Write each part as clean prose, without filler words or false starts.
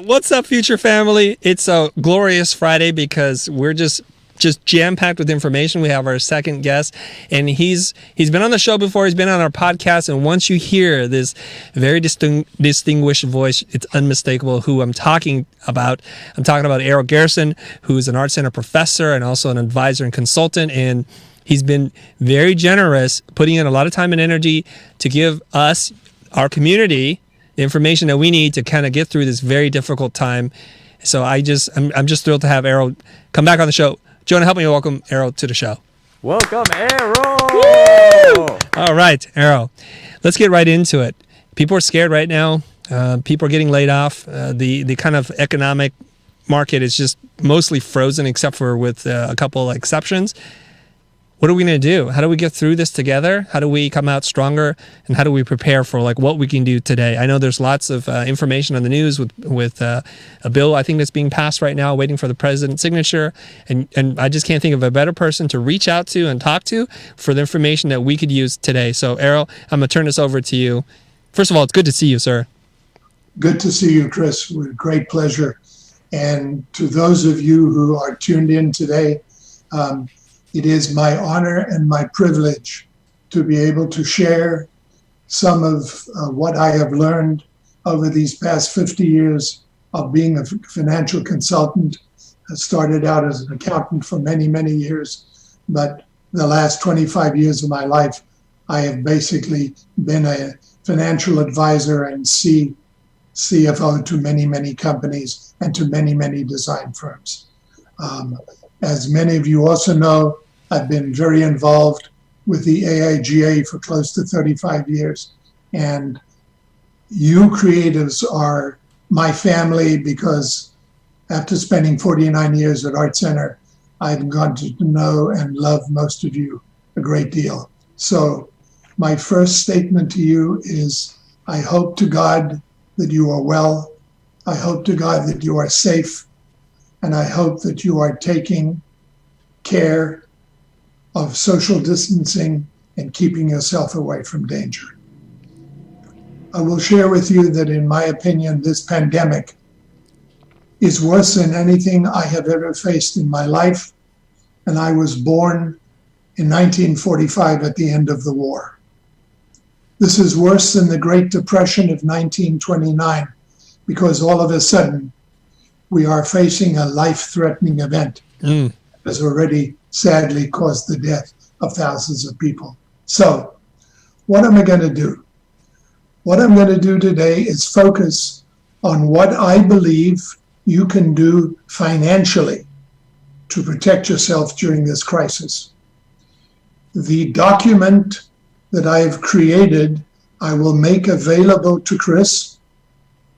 What's up, future family? It's a glorious Friday because we're just jam-packed with information. We have our second guest, and he's been on the show before. He's been on our podcast, and once you hear this very distinguished voice, it's unmistakable who I'm talking about. I'm talking about Errol Gerson, who's an ArtCenter professor and also an advisor and consultant, and he's been very generous, putting in a lot of time and energy to give us, our community, the information that we need to kind of get through this very difficult time. So I'm just thrilled to have Errol come back on the show. Jonah, help me welcome Errol to the show. Welcome, Errol! Woo! All right, Errol, let's get right into it. People are scared right now. People are getting laid off. The kind of economic market is just mostly frozen, except for with a couple exceptions. What are we going to do? How do we get through this together? How do we come out stronger? And how do we prepare for what we can do today? I know there's lots of information on the news with a bill, I think, that's being passed right now, waiting for the president's signature. And I just can't think of a better person to reach out to and talk to for the information that we could use today. So, Errol, I'm going to turn this over to you. First of all, it's good to see you, sir. Good to see you, Chris. With great pleasure. And to those of you who are tuned in today, it is my honor and my privilege to be able to share some of what I have learned over these past 50 years of being a financial consultant. I started out as an accountant for many, many years, but the last 25 years of my life, I have basically been a financial advisor and CFO to many, many companies and to many, many design firms. As many of you also know, I've been very involved with the AIGA for close to 35 years. And you creatives are my family because after spending 49 years at ArtCenter, I've gotten to know and love most of you a great deal. So my first statement to you is, I hope to God that you are well. I hope to God that you are safe. And I hope that you are taking care of social distancing and keeping yourself away from danger. I will share with you that, in my opinion, this pandemic is worse than anything I have ever faced in my life. And I was born in 1945 at the end of the war. This is worse than the Great Depression of 1929, because all of a sudden, we are facing a life-threatening event that has already sadly caused the death of thousands of people. So, what am I going to do? What I'm going to do today is focus on what I believe you can do financially to protect yourself during this crisis. The document that I have created, I will make available to Chris,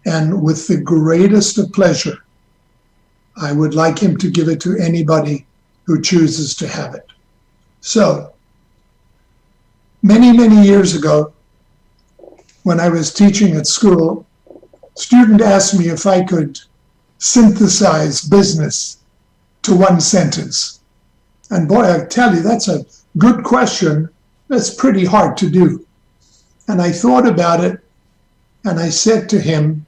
and with the greatest of pleasure, I would like him to give it to anybody who chooses to have it. So, many, many years ago, when I was teaching at school, a student asked me if I could synthesize business to one sentence. And boy, I tell you, that's a good question. That's pretty hard to do. And I thought about it, and I said to him,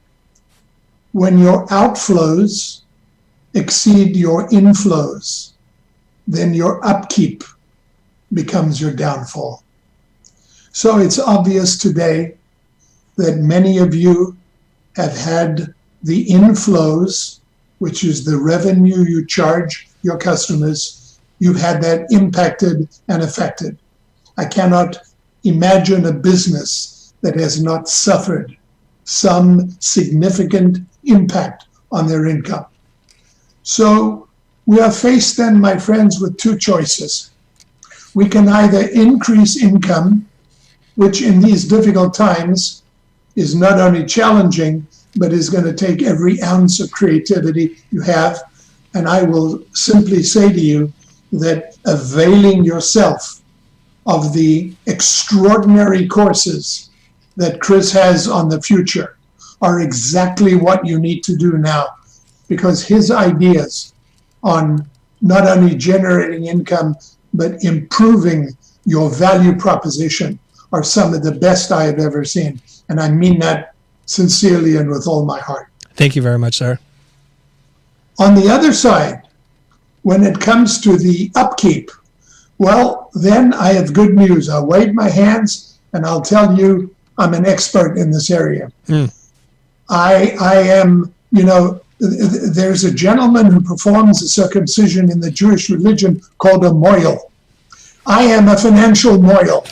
when your outflows exceed your inflows, then your upkeep becomes your downfall. So it's obvious today that many of you have had the inflows, which is the revenue you charge your customers, you've had that impacted and affected. I cannot imagine a business that has not suffered some significant impact on their income. So we are faced then, my friends, with two choices. We can either increase income, which in these difficult times is not only challenging, but is going to take every ounce of creativity you have. And I will simply say to you that availing yourself of the extraordinary courses that Chris has on the future are exactly what you need to do now, because his ideas on not only generating income, but improving your value proposition are some of the best I have ever seen. And I mean that sincerely and with all my heart. Thank you very much, sir. On the other side, when it comes to the upkeep, well, then I have good news. I'll wave my hands and I'll tell you I'm an expert in this area. I am, there's a gentleman who performs a circumcision in the Jewish religion called a moil. I am a financial moil.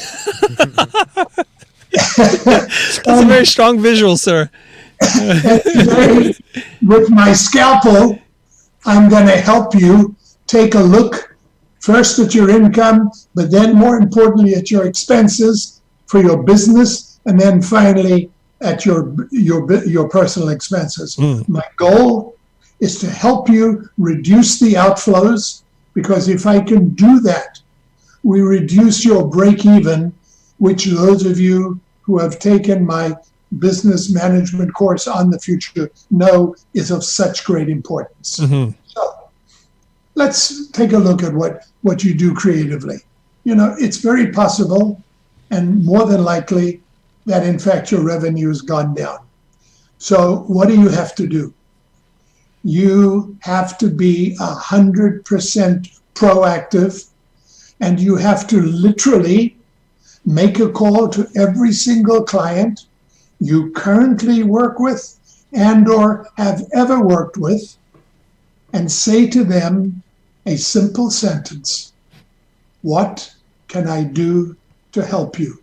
That's a very strong visual, sir. Today, with my scalpel, I'm going to help you take a look first at your income, but then more importantly at your expenses for your business, and then finally at your personal expenses. My goal is to help you reduce the outflows, because if I can do that, we reduce your break even, which those of you who have taken my business management course on the future know is of such great importance. So let's take a look at what you do creatively. It's very possible and more than likely that in fact your revenue has gone down. So what do you have to do? You have to be 100% proactive, and you have to literally make a call to every single client you currently work with and or have ever worked with, and say to them a simple sentence: what can I do to help you?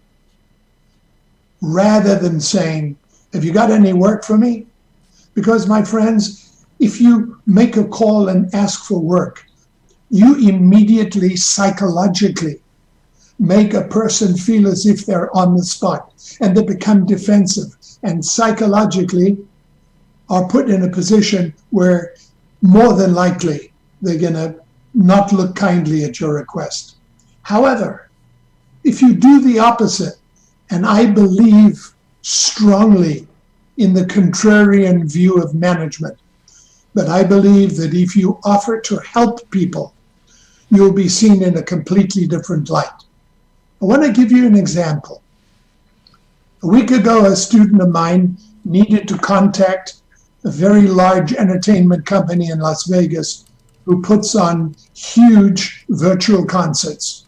Rather than saying, have you got any work for me? Because, my friends, if you make a call and ask for work, you immediately psychologically make a person feel as if they're on the spot, and they become defensive and psychologically are put in a position where more than likely they're going to not look kindly at your request. However, if you do the opposite, and I believe strongly in the contrarian view of management, but I believe that if you offer to help people, you'll be seen in a completely different light. I want to give you an example. A week ago, a student of mine needed to contact a very large entertainment company in Las Vegas who puts on huge virtual concerts.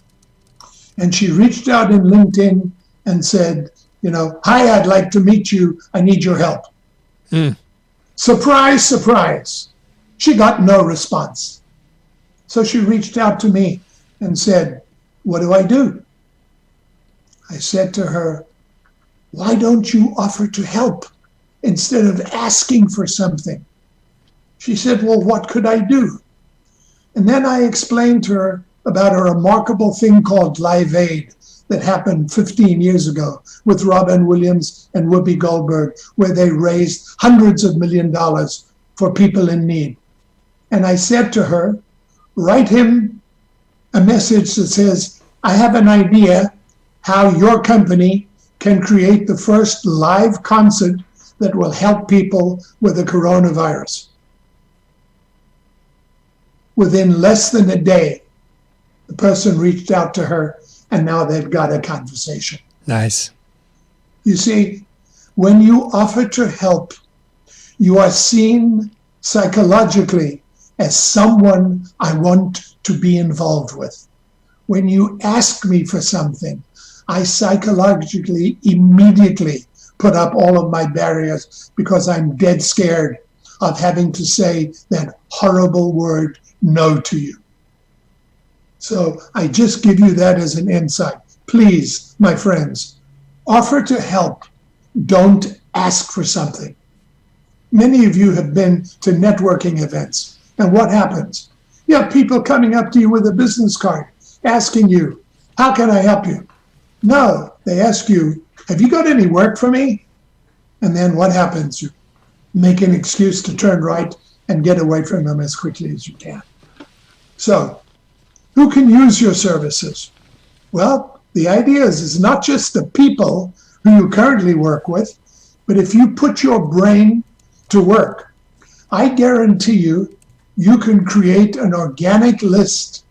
And she reached out in LinkedIn and said, hi, I'd like to meet you. I need your help. Surprise, surprise. She got no response. So she reached out to me and said, what do I do? I said to her, why don't you offer to help instead of asking for something? She said, well, what could I do? And then I explained to her about a remarkable thing called Live Aid that happened 15 years ago with Robin Williams and Whoopi Goldberg, where they raised hundreds of $millions for people in need. And I said to her, write him a message that says, I have an idea how your company can create the first live concert that will help people with the coronavirus. Within less than a day, the person reached out to her, and now they've got a conversation. Nice. You see, when you offer to help, you are seen psychologically as someone I want to be involved with. When you ask me for something, I psychologically immediately put up all of my barriers because I'm dead scared of having to say that horrible word, no, to you. So I just give you that as an insight. Please, my friends, offer to help. Don't ask for something. Many of you have been to networking events, and what happens? You have people coming up to you with a business card, asking you, how can I help you? No, they ask you, have you got any work for me? And then what happens? You make an excuse to turn right and get away from them as quickly as you can. So, who can use your services? Well, the idea is not just the people who you currently work with, but if you put your brain to work, I guarantee you, you can create an organic list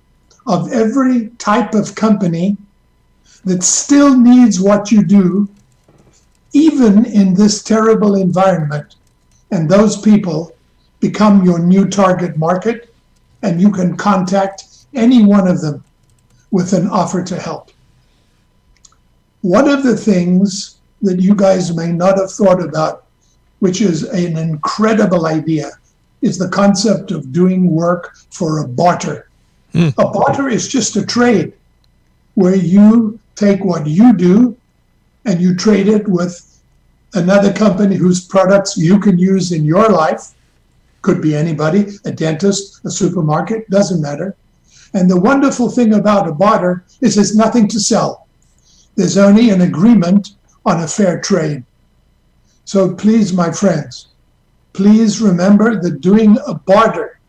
of every type of company that still needs what you do, even in this terrible environment, And those people become your new target market, and you can contact any one of them with an offer to help. One of the things that you guys may not have thought about, which is an incredible idea, is the concept of doing work for a barter. A barter is just a trade where you take what you do and you trade it with another company whose products you can use in your life. Could be anybody, a dentist, a supermarket, doesn't matter. And the wonderful thing about a barter is there's nothing to sell. There's only an agreement on a fair trade. So please, my friends, please remember that doing a barter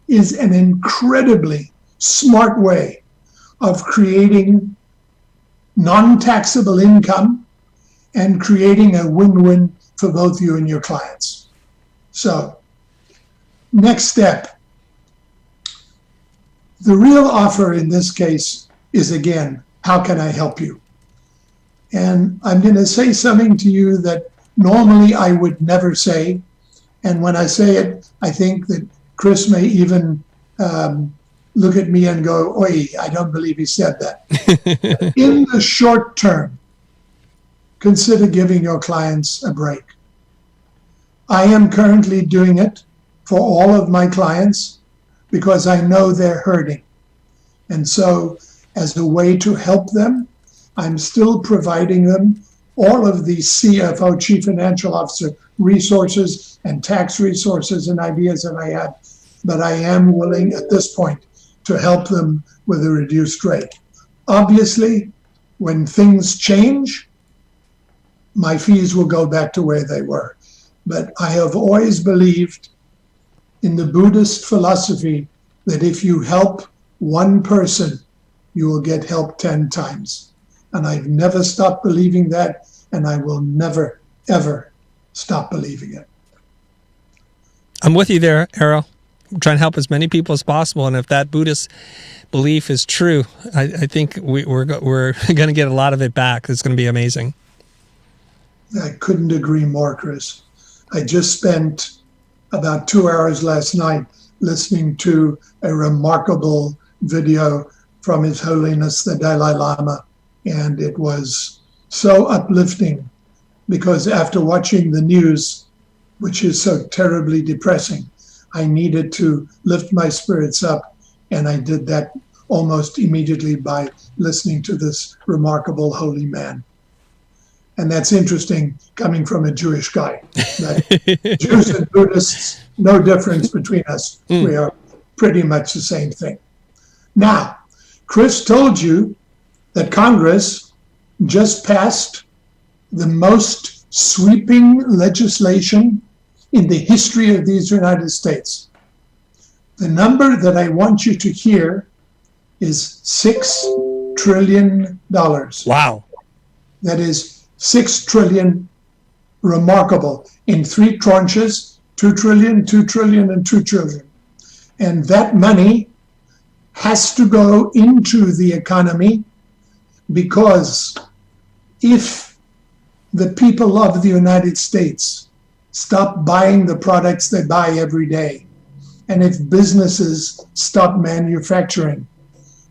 is an incredibly smart way of creating non-taxable income and creating a win-win for both you and your clients. So, next step. The real offer in this case is, again, how can I help you? And I'm going to say something to you that normally I would never say. And when I say it, I think that Chris may even look at me and go, oi, I don't believe he said that. In the short term, consider giving your clients a break. I am currently doing it for all of my clients because I know they're hurting. And so as a way to help them, I'm still providing them all of the CFO, Chief Financial Officer, resources and tax resources and ideas that I have. But I am willing at this point to help them with a reduced rate. Obviously, when things change, my fees will go back to where they were. But I have always believed in the Buddhist philosophy that if you help one person, you will get help 10 times. And I've never stopped believing that, and I will never, ever stop believing it. I'm with you there, Errol. I'm trying to help as many people as possible, and if that Buddhist belief is true, I think we're going to get a lot of it back. It's going to be amazing. I couldn't agree more, Chris. I just spent about 2 hours last night listening to a remarkable video from His Holiness the Dalai Lama, and it was so uplifting because after watching the news, which is so terribly depressing, I needed to lift my spirits up, and I did that almost immediately by listening to this remarkable holy man. And that's interesting coming from a Jewish guy. That Jews and Buddhists, no difference between us. We are pretty much the same thing. Now, Chris told you that Congress just passed the most sweeping legislation in the history of these United States. The number that I want you to hear is $6 trillion. Wow. That is 6 trillion, remarkable, in 3 tranches, 2 trillion, 2 trillion, and 2 trillion. And that money has to go into the economy because if the people of the United States stop buying the products they buy every day, and if businesses stop manufacturing,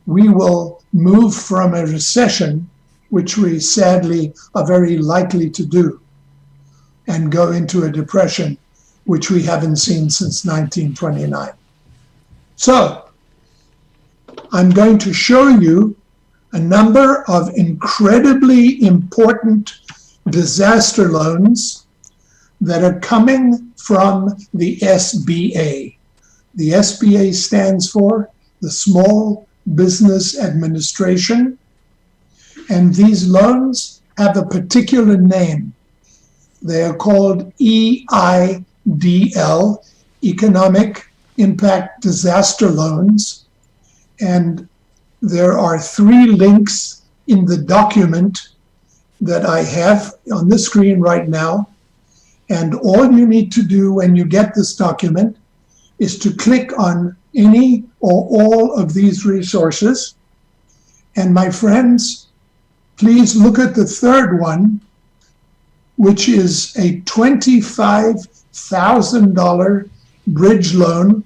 we will move from a recession, which we sadly are very likely to do, and go into a depression, which we haven't seen since 1929. So, I'm going to show you a number of incredibly important disaster loans that are coming from the SBA. The SBA stands for the Small Business Administration, and these loans have a particular name. They are called EIDL, Economic Impact Disaster Loans, and there are 3 links in the document that I have on the screen right now, and all you need to do when you get this document is to click on any or all of these resources. And my friends, please look at the third one, which is a $25 $1,000 bridge loan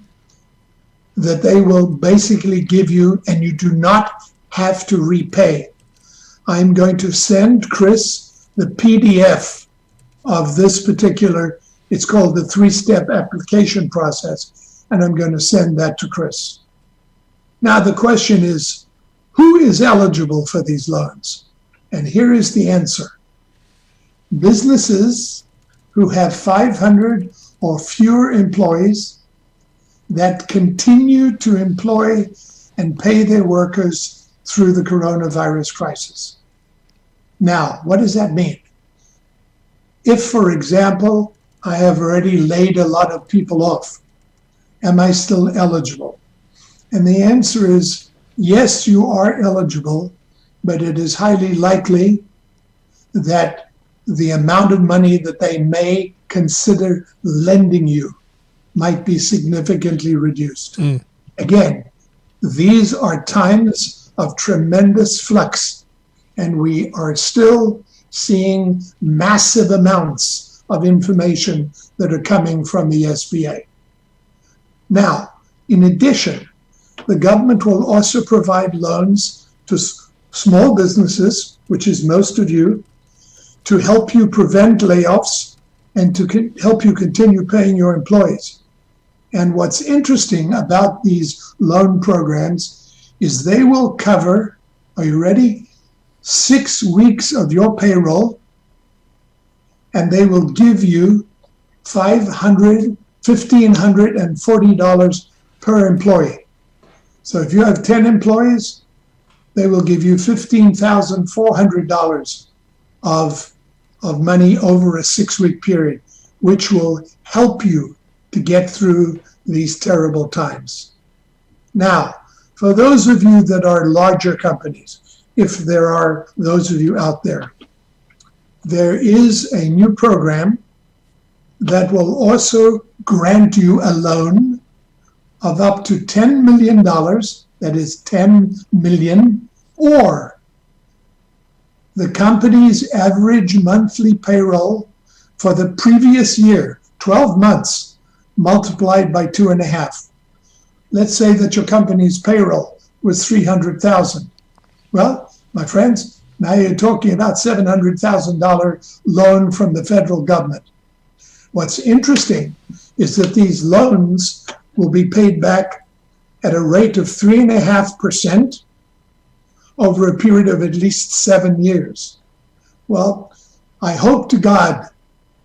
that they will basically give you, and you do not have to repay. I'm going to send Chris the PDF of this particular, it's called the 3-step application process, and I'm going to send that to Chris. Now the question is, who is eligible for these loans? And here is the answer. Businesses who have 500 or fewer employees that continue to employ and pay their workers through the coronavirus crisis. Now, what does that mean? If, for example, I have already laid a lot of people off, am I still eligible? And the answer is, yes, you are eligible, but it is highly likely that the amount of money that they may consider lending you might be significantly reduced. Again, these are times of tremendous flux, and we are still seeing massive amounts of information that are coming from the SBA. Now, in addition, the government will also provide loans to small businesses, which is most of you, to help you prevent layoffs and to help you continue paying your employees. And what's interesting about these loan programs is they will cover, are you ready? 6 weeks of your payroll, and they will give you $1,540 per employee. So if you have 10 employees, they will give you $15,400 of money over a 6-week period, which will help you to get through these terrible times. Now, for those of you that are larger companies, if there are those of you out there, there is a new program that will also grant you a loan of up to $10 million, that is 10 million, or the company's average monthly payroll for the previous year, 12 months, multiplied by 2.5. Let's say that your company's payroll was 300,000. Well, my friends, now you're talking about $700,000 loan from the federal government. What's interesting is that these loans will be paid back at a rate of 3.5% over a period of at least 7 years. Well, I hope to God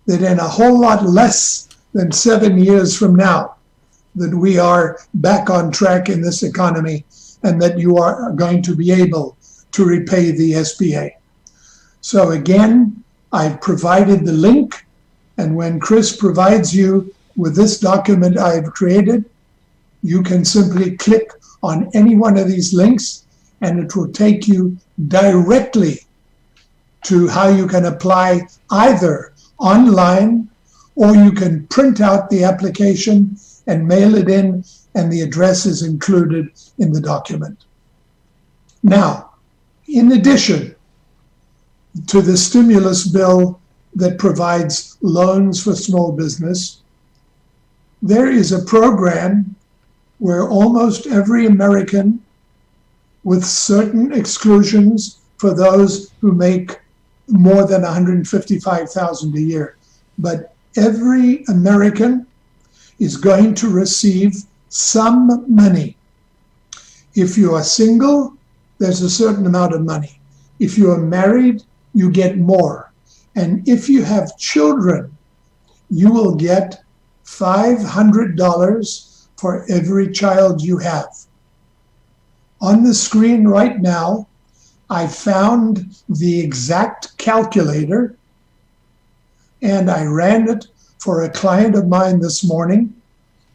that in a whole lot less than 7 years from now, that we are back on track in this economy and that you are going to be able to repay the SBA. So again, I've provided the link, and when Chris provides you with this document I've created, you can simply click on any one of these links and it will take you directly to how you can apply either online, or you can print out the application and mail it in, and the address is included in the document. Now, in addition to the stimulus bill that provides loans for small business, there is a program where almost every American, with certain exclusions for those who make more than $155,000 a year, but every American is going to receive some money. If you are single, there's a certain amount of money. If you are married, you get more. And if you have children, you will get $500 for every child you have. On the screen right now, I found the exact calculator, and I ran it for a client of mine this morning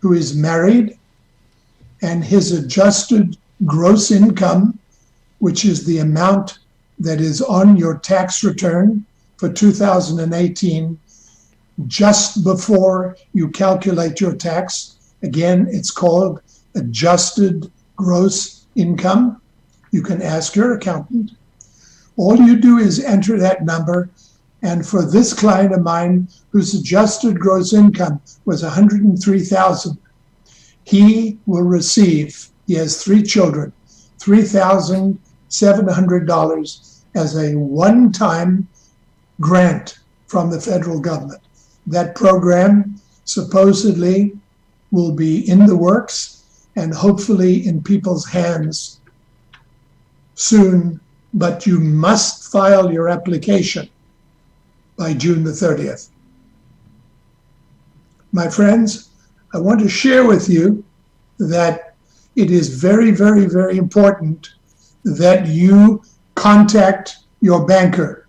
who is married, and his adjusted gross income, which is the amount that is on your tax return for 2018, just before you calculate your tax. Again, it's called adjusted gross income. You can ask your accountant. All you do is enter that number, And for this client of mine, whose adjusted gross income was $103,000, he will receive, he has 3 children, $3,700 as a one-time grant from the federal government. That program supposedly will be in the works and hopefully in people's hands soon, but you must file your application by June the 30th. My friends, I want to share with you that it is very, very, very important that you contact your banker.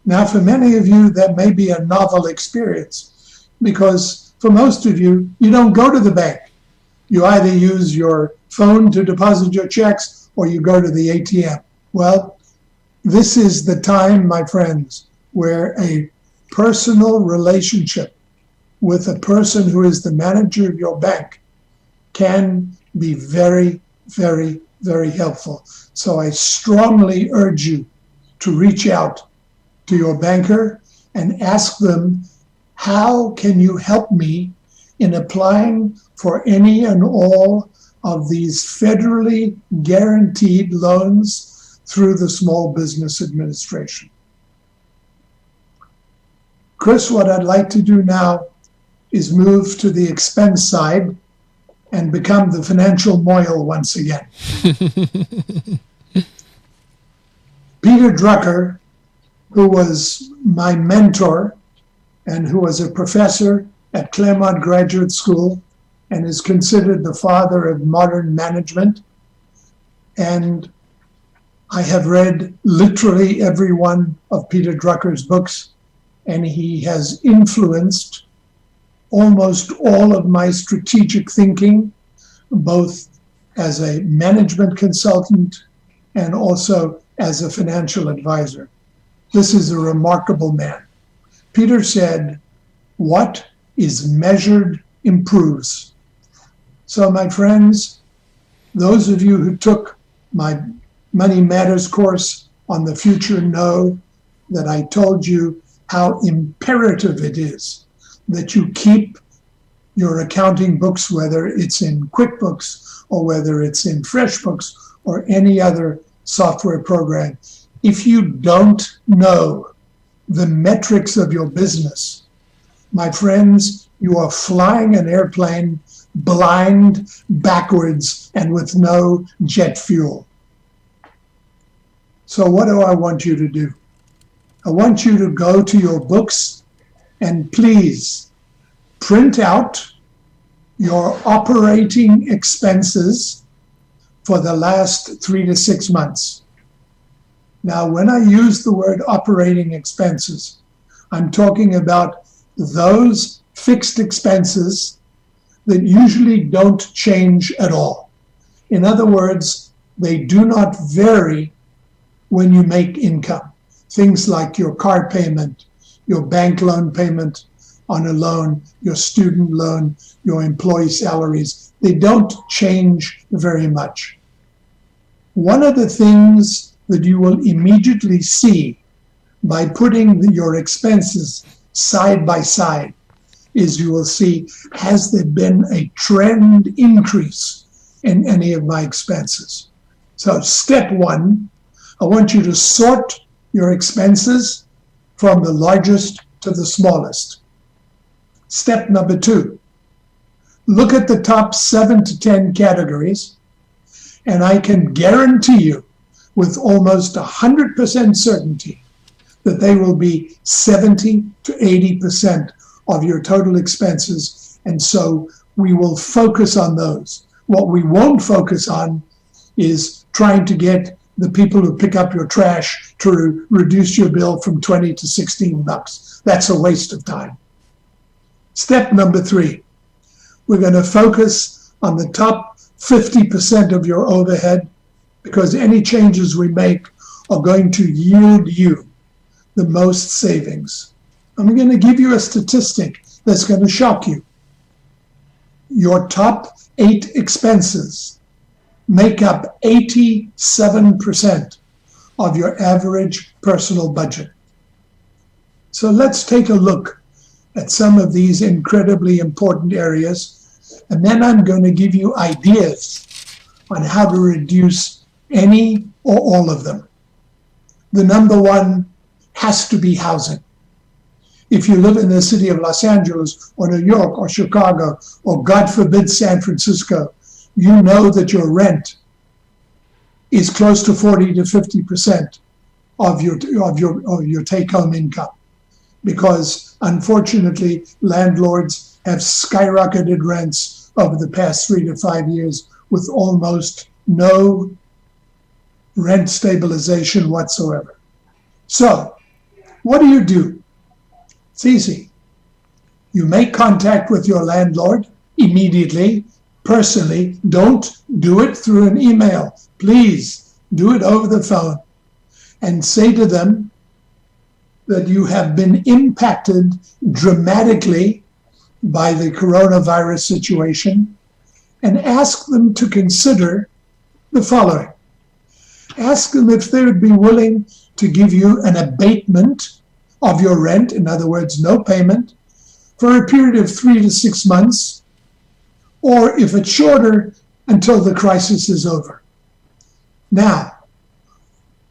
Now, for many of you, that may be a novel experience because for most of you, you don't go to the bank. You either use your phone to deposit your checks or you go to the ATM. Well, this is the time, my friends, where a personal relationship with a person who is the manager of your bank can be very, very, very helpful. So I strongly urge you to reach out to your banker and ask them, how can you help me in applying for any and all of these federally guaranteed loans through the Small Business Administration? Chris, what I'd like to do now is move to the expense side and become the financial mohel once again. Peter Drucker, who was my mentor and who was a professor at Claremont Graduate School and is considered the father of modern management. And I have read literally every one of Peter Drucker's books, and he has influenced almost all of my strategic thinking, both as a management consultant and also as a financial advisor. This is a remarkable man. Peter said, "What is measured improves." So my friends, those of you who took my Money Matters course on the future know that I told you how imperative it is that you keep your accounting books, whether it's in QuickBooks or whether it's in FreshBooks or any other software program. If you don't know the metrics of your business, my friends, you are flying an airplane blind, backwards, and with no jet fuel. So what do I want you to do? I want you to go to your books and please print out your operating expenses for the last 3 to 6 months. Now, when I use the word operating expenses, I'm talking about those fixed expenses that usually don't change at all. In other words, they do not vary when you make income. Things like your car payment, your bank loan payment on a loan, your student loan, your employee salaries, they don't change very much. One of the things that you will immediately see by putting your expenses side by side is you will see, has there been a trend increase in any of my expenses? So step one, I want you to sort your expenses from the largest to the smallest. Step number two, look at the top 7 to 10 categories, and I can guarantee you with almost 100% certainty that they will be 70 to 80% of your total expenses, and so we will focus on those. What we won't focus on is trying to get the people who pick up your trash to reduce your bill from 20 to 16 bucks. That's a waste of time. Step number 3, we're going to focus on the top 50% of your overhead, because any changes we make are going to yield you the most savings. I'm going to give you a statistic that's going to shock you. Your top 8 expenses make up 87% of your average personal budget. So let's take a look at some of these incredibly important areas, and then I'm going to give you ideas on how to reduce any or all of them. The number one has to be housing. If you live in the city of Los Angeles or New York or Chicago or, God forbid, San Francisco, you know that your rent is close to 40 to 50% of your take-home income, because unfortunately landlords have skyrocketed rents over the past 3 to 5 years with almost no rent stabilization whatsoever. So what do? It's easy. You make contact with your landlord immediately, personally. Don't do it through an email. Please do it over the phone and say to them that you have been impacted dramatically by the coronavirus situation, and ask them to consider the following. Ask them if they would be willing to give you an abatement of your rent, in other words, no payment, for a period of 3 to 6 months, or if it's shorter, until the crisis is over. Now,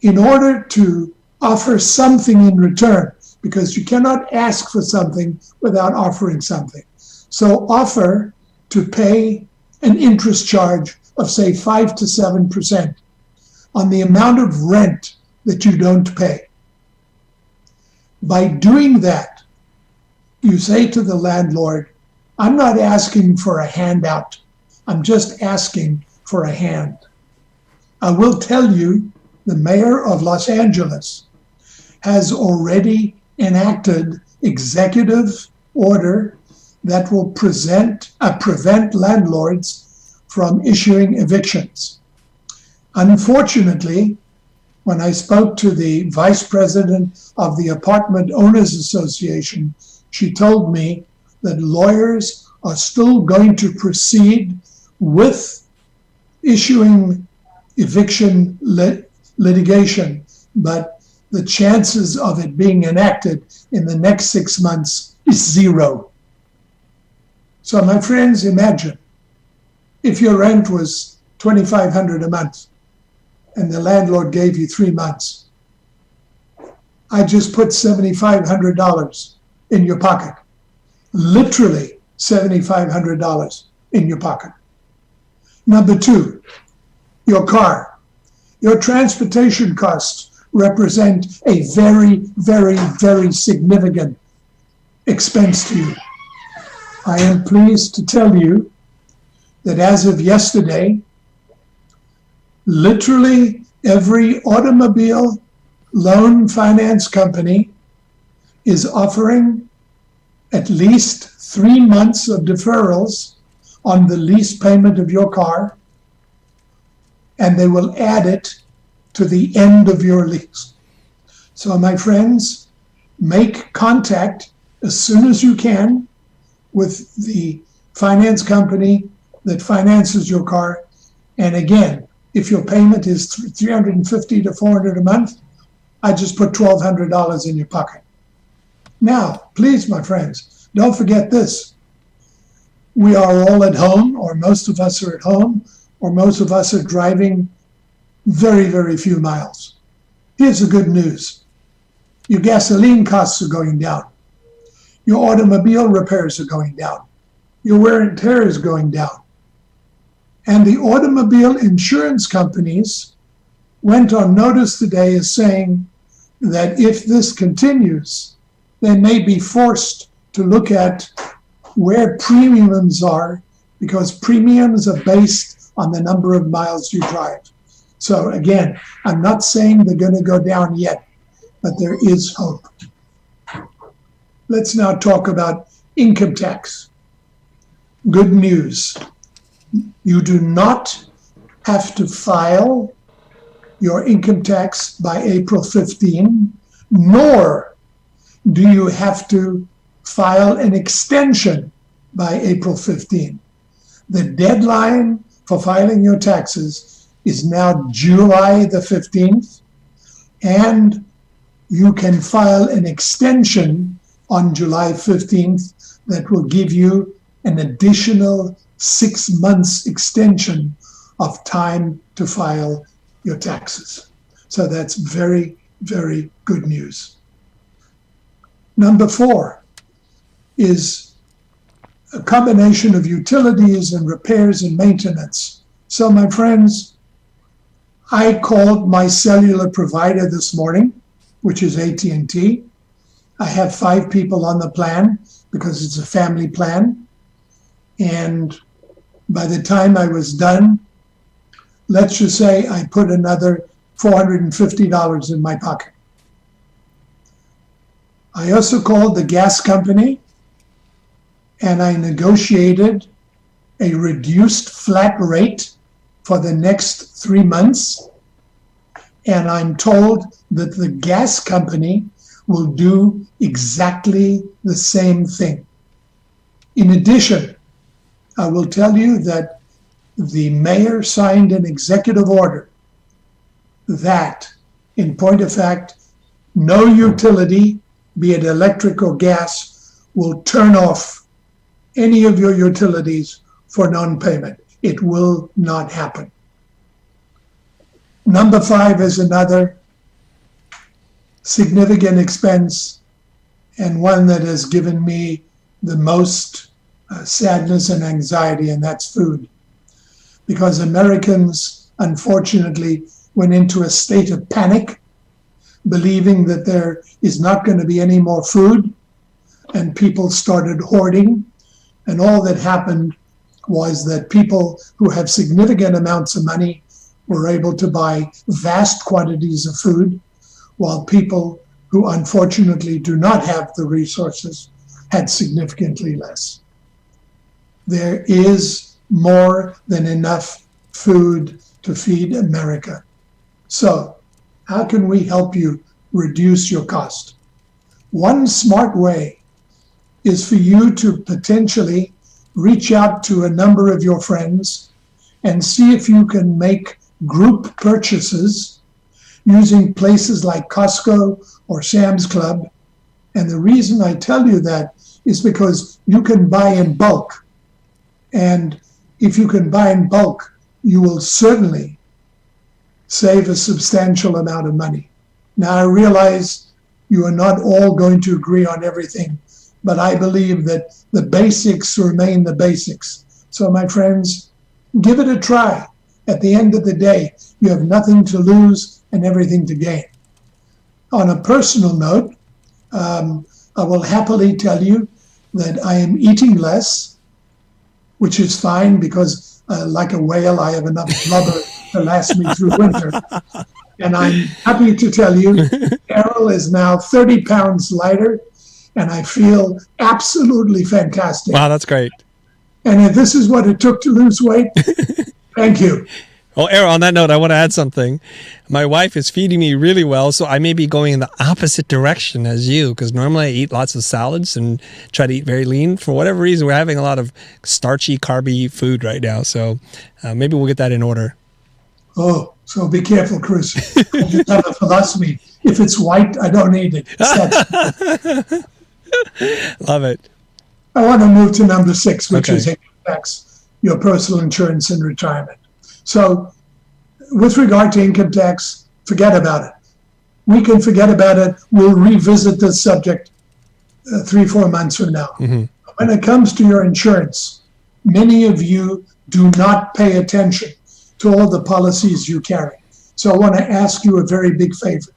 in order to offer something in return, because you cannot ask for something without offering something. So offer to pay an interest charge of, say, 5 to 7% on the amount of rent that you don't pay. By doing that, you say to the landlord, I'm not asking for a handout. I'm just asking for a hand. I will tell you, the mayor of Los Angeles has already enacted executive order that will prevent landlords from issuing evictions. Unfortunately, when I spoke to the vice president of the Apartment Owners Association, she told me that lawyers are still going to proceed with issuing eviction litigation, but the chances of it being enacted in the next 6 months is 0. So my friends, imagine if your rent was $2,500 a month and the landlord gave you 3 months. I just put $7,500 in your pocket, literally $7,500 in your pocket. Number 2, your car. Your transportation costs represent a very, very, very significant expense to you. I am pleased to tell you that as of yesterday, literally every automobile loan finance company is offering at least 3 months of deferrals on the lease payment of your car, and they will add it to the end of your lease. So my friends, make contact as soon as you can with the finance company that finances your car. And again, if your payment is $350 to $400 a month, I just put $1,200 in your pocket. Now, please, my friends, don't forget this. We are all at home, or most of us are at home, or most of us are driving very, very few miles. Here's the good news. Your gasoline costs are going down. Your automobile repairs are going down. Your wear and tear is going down. And the automobile insurance companies went on notice today as saying that if this continues, they may be forced to look at where premiums are, because premiums are based on the number of miles you drive. So again, I'm not saying they're going to go down yet, but there is hope. Let's now talk about income tax. Good news. You do not have to file your income tax by April 15, nor do you have to file an extension by April 15. The deadline for filing your taxes is now July the 15th, and you can file an extension on July 15th that will give you an additional 6 months extension of time to file your taxes. So that's very, very good news. Number 4 is a combination of utilities and repairs and maintenance. So my friends, I called my cellular provider this morning, which is AT&T. I have 5 people on the plan because it's a family plan. And by the time I was done, let's just say I put another $450 in my pocket. I also called the gas company and I negotiated a reduced flat rate for the next 3 months. And I'm told that the gas company will do exactly the same thing. In addition, I will tell you that the mayor signed an executive order that, in point of fact, no utility, be it electric or gas, will turn off any of your utilities for non-payment. It will not happen. Number 5 is another significant expense and one that has given me the most sadness and anxiety, and that's food. Because Americans, unfortunately, went into a state of panic, believing that there is not going to be any more food, and people started hoarding. And all that happened was that people who have significant amounts of money were able to buy vast quantities of food, while people who unfortunately do not have the resources had significantly less. There is more than enough food to feed America. So, how can we help you reduce your cost? One smart way is for you to potentially reach out to a number of your friends and see if you can make group purchases using places like Costco or Sam's Club. And the reason I tell you that is because you can buy in bulk. And if you can buy in bulk, you will certainly save a substantial amount of money. Now, I realize you are not all going to agree on everything, but I believe that the basics remain the basics. So, my friends, give it a try. At the end of the day, you have nothing to lose and everything to gain. On a personal note, I will happily tell you that I am eating less, which is fine because like a whale, I have enough blubber to last me through winter. And I'm happy to tell you, Errol is now 30 pounds lighter, and I feel absolutely fantastic. Wow, that's great. And if this is what it took to lose weight, thank you. Well, Errol, on that note, I want to add something. My wife is feeding me really well, so I may be going in the opposite direction as you, because normally I eat lots of salads and try to eat very lean. For whatever reason, we're having a lot of starchy, carby food right now, so maybe we'll get that in order. Oh, so be careful, Chris. I just have a philosophy. If it's white, I don't eat it. Love it. I want to move to number 6, which Okay. is income tax, your personal insurance in retirement. So with regard to income tax, forget about it. We can forget about it. We'll revisit this subject 3-4 months from now. Mm-hmm. When it comes to your insurance, many of you do not pay attention to all the policies you carry. So I want to ask you a very big favor.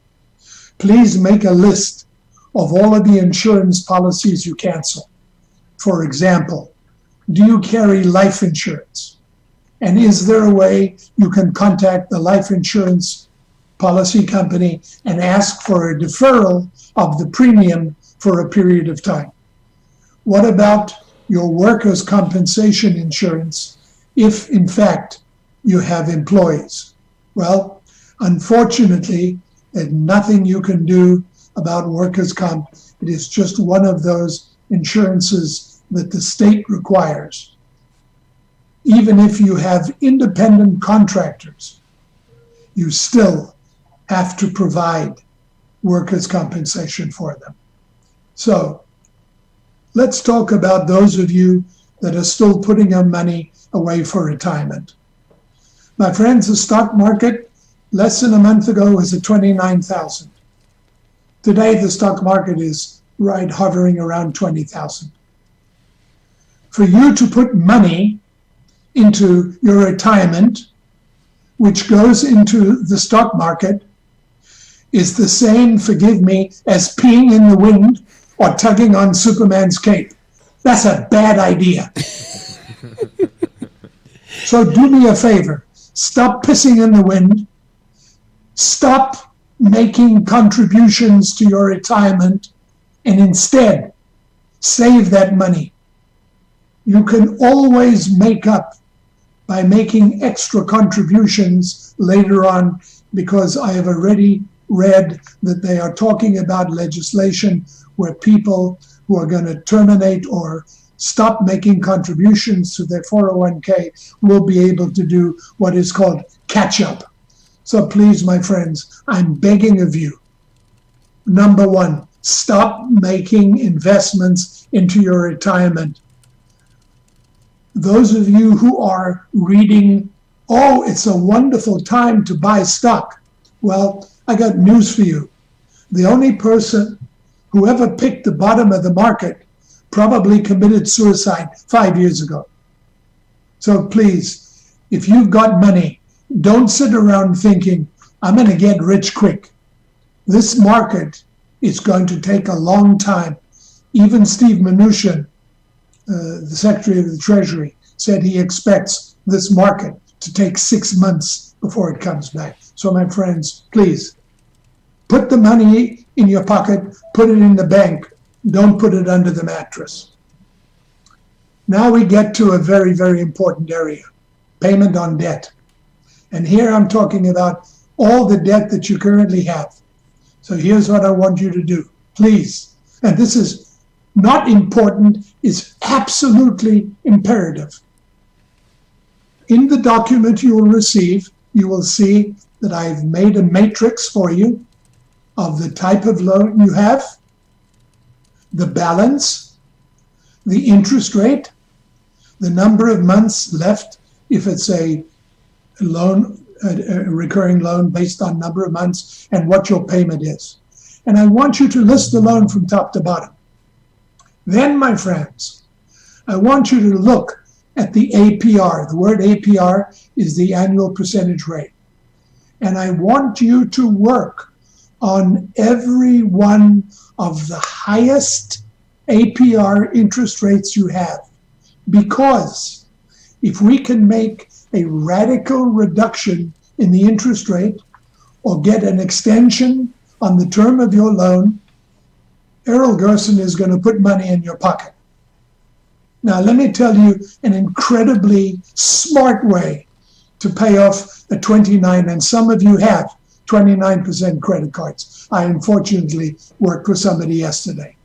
Please make a list of all of the insurance policies you cancel. For example, do you carry life insurance? And is there a way you can contact the life insurance policy company and ask for a deferral of the premium for a period of time? What about your workers' compensation insurance if, in fact, you have employees? Well, unfortunately, there's nothing you can do about workers' comp. It is just one of those insurances that the state requires. Even if you have independent contractors, you still have to provide workers' compensation for them. So let's talk about those of you that are still putting your money away for retirement. My friends, the stock market less than a month ago was at 29,000. Today, the stock market is hovering around 20,000. For you to put money into your retirement, which goes into the stock market, is the same, forgive me, as peeing in the wind or tugging on Superman's cape. That's a bad idea. So do me a favor. Stop pissing in the wind. Stop making contributions to your retirement and instead save that money. You can always make up by making extra contributions later on, because I have already read that they are talking about legislation where people who are going to terminate or stop making contributions to their 401k will be able to do what is called catch up. So please, my friends, I'm begging of you. Number one, stop making investments into your retirement. Those of you who are reading, oh, it's a wonderful time to buy stock. Well, I got news for you. The only person who ever picked the bottom of the market probably committed suicide 5 years ago. So please, if you've got money, don't sit around thinking, I'm going to get rich quick. This market is going to take a long time. Even Steve Mnuchin, the Secretary of the Treasury, said he expects this market to take 6 months before it comes back. So my friends, please, put the money in your pocket, put it in the bank. Don't put it under the mattress. Now we get to a very, very important area, payment on debt. And here I'm talking about all the debt that you currently have. So here's what I want you to do. Please, and this is not important, it's absolutely imperative. In the document you will receive, you will see that I've made a matrix for you of the type of loan you have, the balance, the interest rate, the number of months left if it's a loan, a recurring loan based on number of months, and what your payment is. And I want you to list the loan from top to bottom. Then, my friends, I want you to look at the APR. The word APR is the annual percentage rate. And I want you to work on every one of the highest APR interest rates you have. Because if we can make a radical reduction in the interest rate or get an extension on the term of your loan, Errol Gerson is going to put money in your pocket. Now, let me tell you an incredibly smart way to pay off a 29, and some of you have 29% credit cards. I unfortunately worked with somebody yesterday.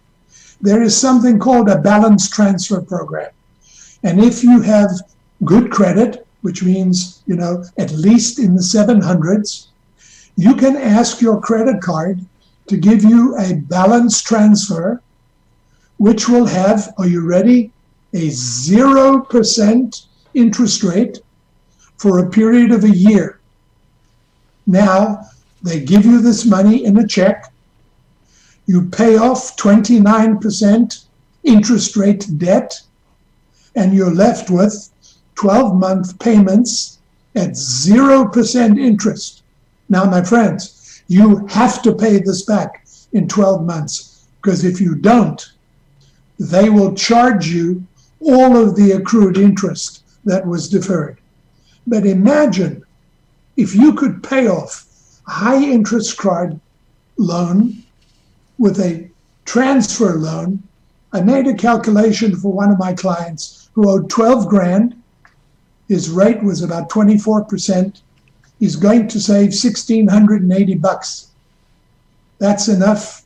There is something called a balance transfer program. And if you have good credit, which means, at least in the 700s, you can ask your credit card to give you a balance transfer, which will have, are you ready, a 0% interest rate for a period of a year. Now, they give you this money in a check. You pay off 29% interest rate debt, and you're left with 12-month payments at 0% interest. Now, my friends, you have to pay this back in 12 months, because if you don't, they will charge you all of the accrued interest that was deferred. But imagine if you could pay off a high interest card loan with a transfer loan. I made a calculation for one of my clients who owed 12 grand. His rate was about 24%. He's going to save $1,680. That's enough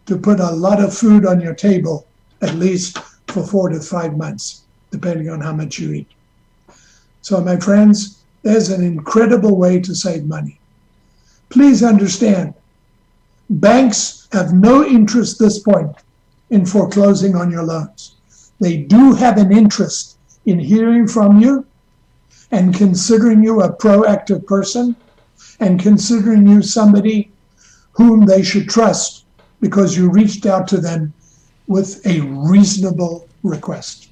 to put a lot of food on your table, at least for 4 to 5 months, depending on how much you eat. So, my friends, there's an incredible way to save money. Please understand Banks have no interest at this point in foreclosing on your loans. They do have an interest in hearing from you and considering you a proactive person and considering you somebody whom they should trust because you reached out to them with a reasonable request.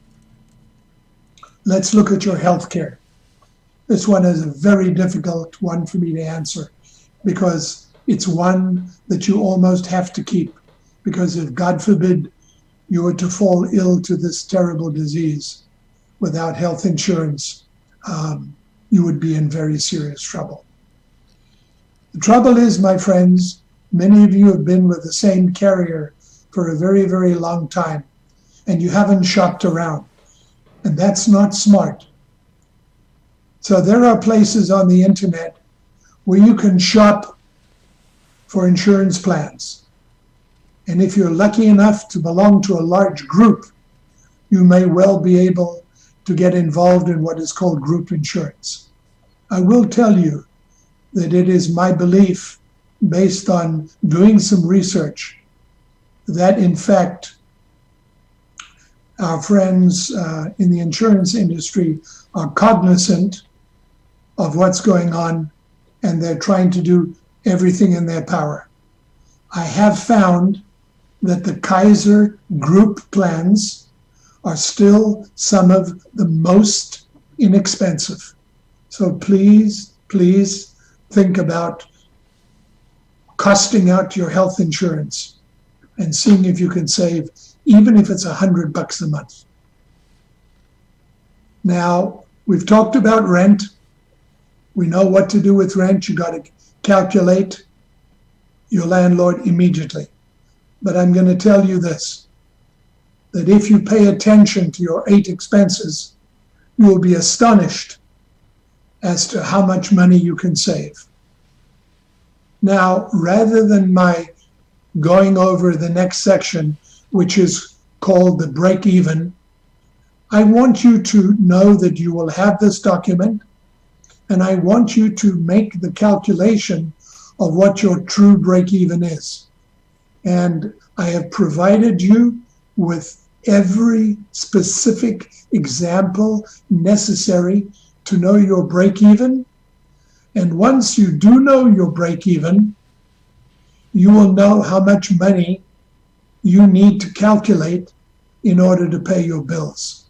Let's look at your health care. This one is a very difficult one for me to answer because it's one that you almost have to keep, because if, God forbid, you were to fall ill to this terrible disease without health insurance, you would be in very serious trouble. The trouble is, my friends, many of you have been with the same carrier for a very, very long time, and you haven't shopped around, and that's not smart. So there are places on the internet where you can shop for insurance plans. And if you're lucky enough to belong to a large group, you may well be able to get involved in what is called group insurance. I will tell you that it is my belief, based on doing some research, that in fact our friends in the insurance industry are cognizant of what's going on, and they're trying to do everything in their power. I have found that the Kaiser group plans are still some of the most inexpensive. So please, please think about costing out your health insurance and seeing if you can save, even if it's $100 a month. Now, we've talked about rent. We know what to do with rent. You got to calculate your landlord immediately. But I'm going to tell you this, that if you pay attention to your 8 expenses, you will be astonished as to how much money you can save. Now, rather than my going over the next section, which is called the break-even, I want you to know that you will have this document, and I want you to make the calculation of what your true break-even is. And I have provided you with every specific example necessary to know your break-even. And once you do know your break-even, you will know how much money you need to calculate in order to pay your bills.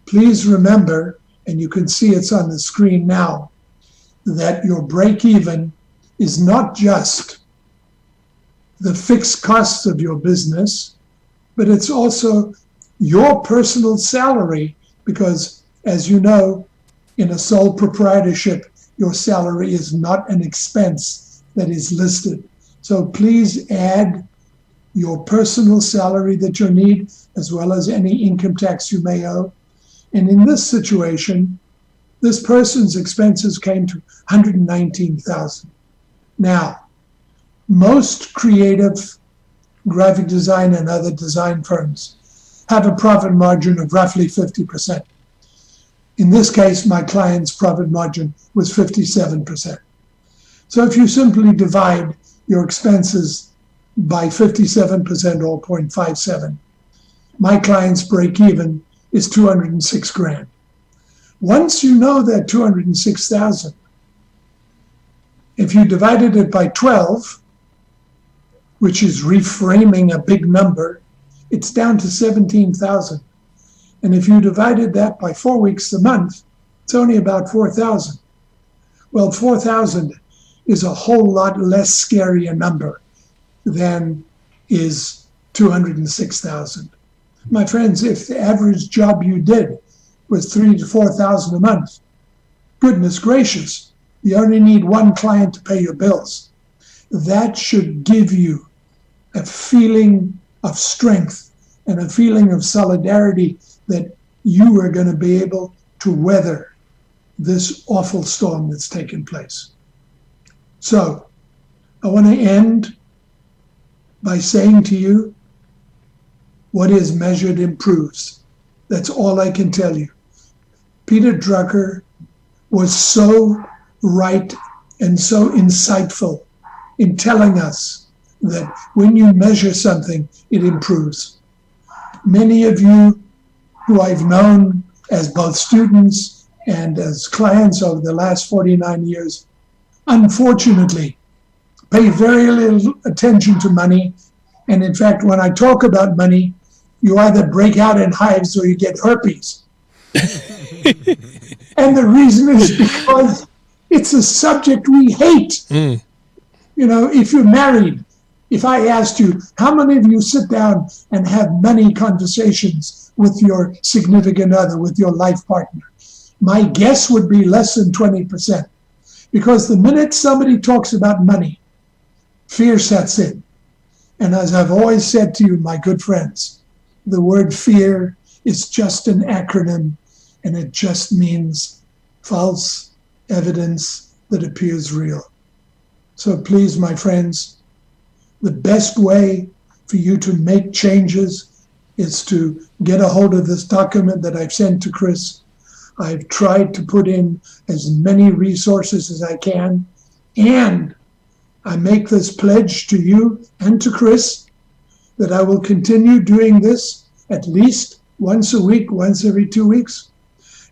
Please remember, and you can see it's on the screen now, that your break-even is not just the fixed costs of your business, but it's also your personal salary, because as you know, in a sole proprietorship, your salary is not an expense that is listed. So please add your personal salary that you need, as well as any income tax you may owe. And in this situation, this person's expenses came to $119,000. Now, most creative graphic design and other design firms have a profit margin of roughly 50%. In this case, my client's profit margin was 57%. So if you simply divide your expenses by 57% or 0.57, my client's break even is $206,000. Once you know that $206,000, if you divided it by 12, which is reframing a big number, it's down to $17,000. And if you divided that by 4 weeks a month, it's only about $4,000. Well, $4,000 is a whole lot less scary a number than is $206,000. My friends, if the average job you did was $3,000 to $4,000 a month, goodness gracious, you only need one client to pay your bills. That should give you a feeling of strength and a feeling of solidarity that you are going to be able to weather this awful storm that's taken place. So, I want to end by saying to you, what is measured improves. That's all I can tell you. Peter Drucker was so right and so insightful in telling us that when you measure something, it improves. Many of you who I've known as both students and as clients over the last 49 years, unfortunately, pay very little attention to money. And in fact, when I talk about money, you either break out in hives or you get herpes. And the reason is because it's a subject we hate. You know, if you're married, if I asked you, how many of you sit down and have money conversations with your significant other, with your life partner? My guess would be less than 20%. Because the minute somebody talks about money, fear sets in. And as I've always said to you, my good friends, the word fear is just an acronym, and it just means false evidence that appears real. So please, my friends, the best way for you to make changes is to get a hold of this document that I've sent to Chris. I've tried to put in as many resources as I can, and I make this pledge to you and to Chris that I will continue doing this at least once a week, once every 2 weeks.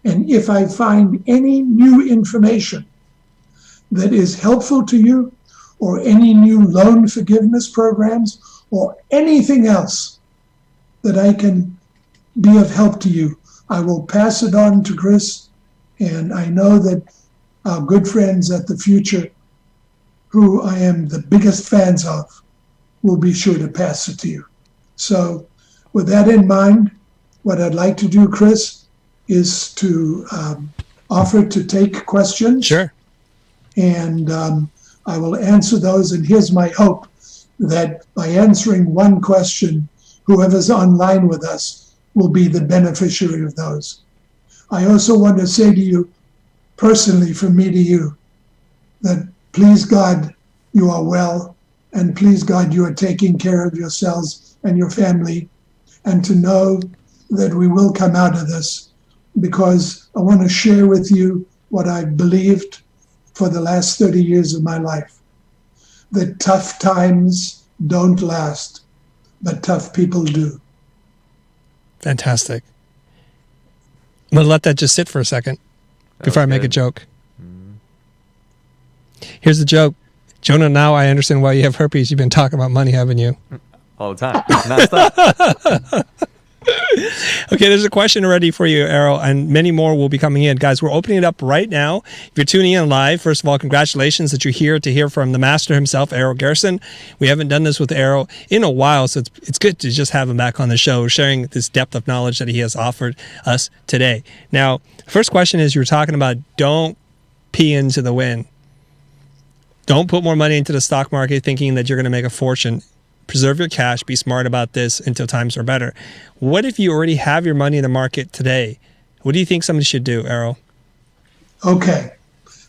And if I find any new information that is helpful to you, or any new loan forgiveness programs, or anything else that I can be of help to you, I will pass it on to Chris. And I know that our good friends at the Future, who I am the biggest fans of, will be sure to pass it to you. So with that in mind, what I'd like to do, Chris, is to offer to take questions. Sure. And I will answer those. And here's my hope, that by answering one question, whoever's online with us will be the beneficiary of those. I also want to say to you, personally, from me to you, that please God, you are well, and please God, you are taking care of yourselves and your family, and to know that we will come out of this, because I want to share with you what I've believed for the last 30 years of my life, that tough times don't last, but tough people do. Fantastic. I'm going to let that just sit for a second before I make a joke. Here's the joke. Jonah, now I understand why you have herpes. You've been talking about money, haven't you? All the time. Non-stop. Okay, there's a question already for you, Errol, and many more will be coming in. Guys, we're opening it up right now. If you're tuning in live, first of all, congratulations that you're here to hear from the master himself, Errol Gerson. We haven't done this with Errol in a while, so it's good to just have him back on the show, sharing this depth of knowledge that he has offered us today. Now, first question is, you were talking about don't pee into the wind. Don't put more money into the stock market thinking that you're going to make a fortune. Preserve your cash. Be smart about this until times are better. What if you already have your money in the market today? What do you think somebody should do, Errol? Okay.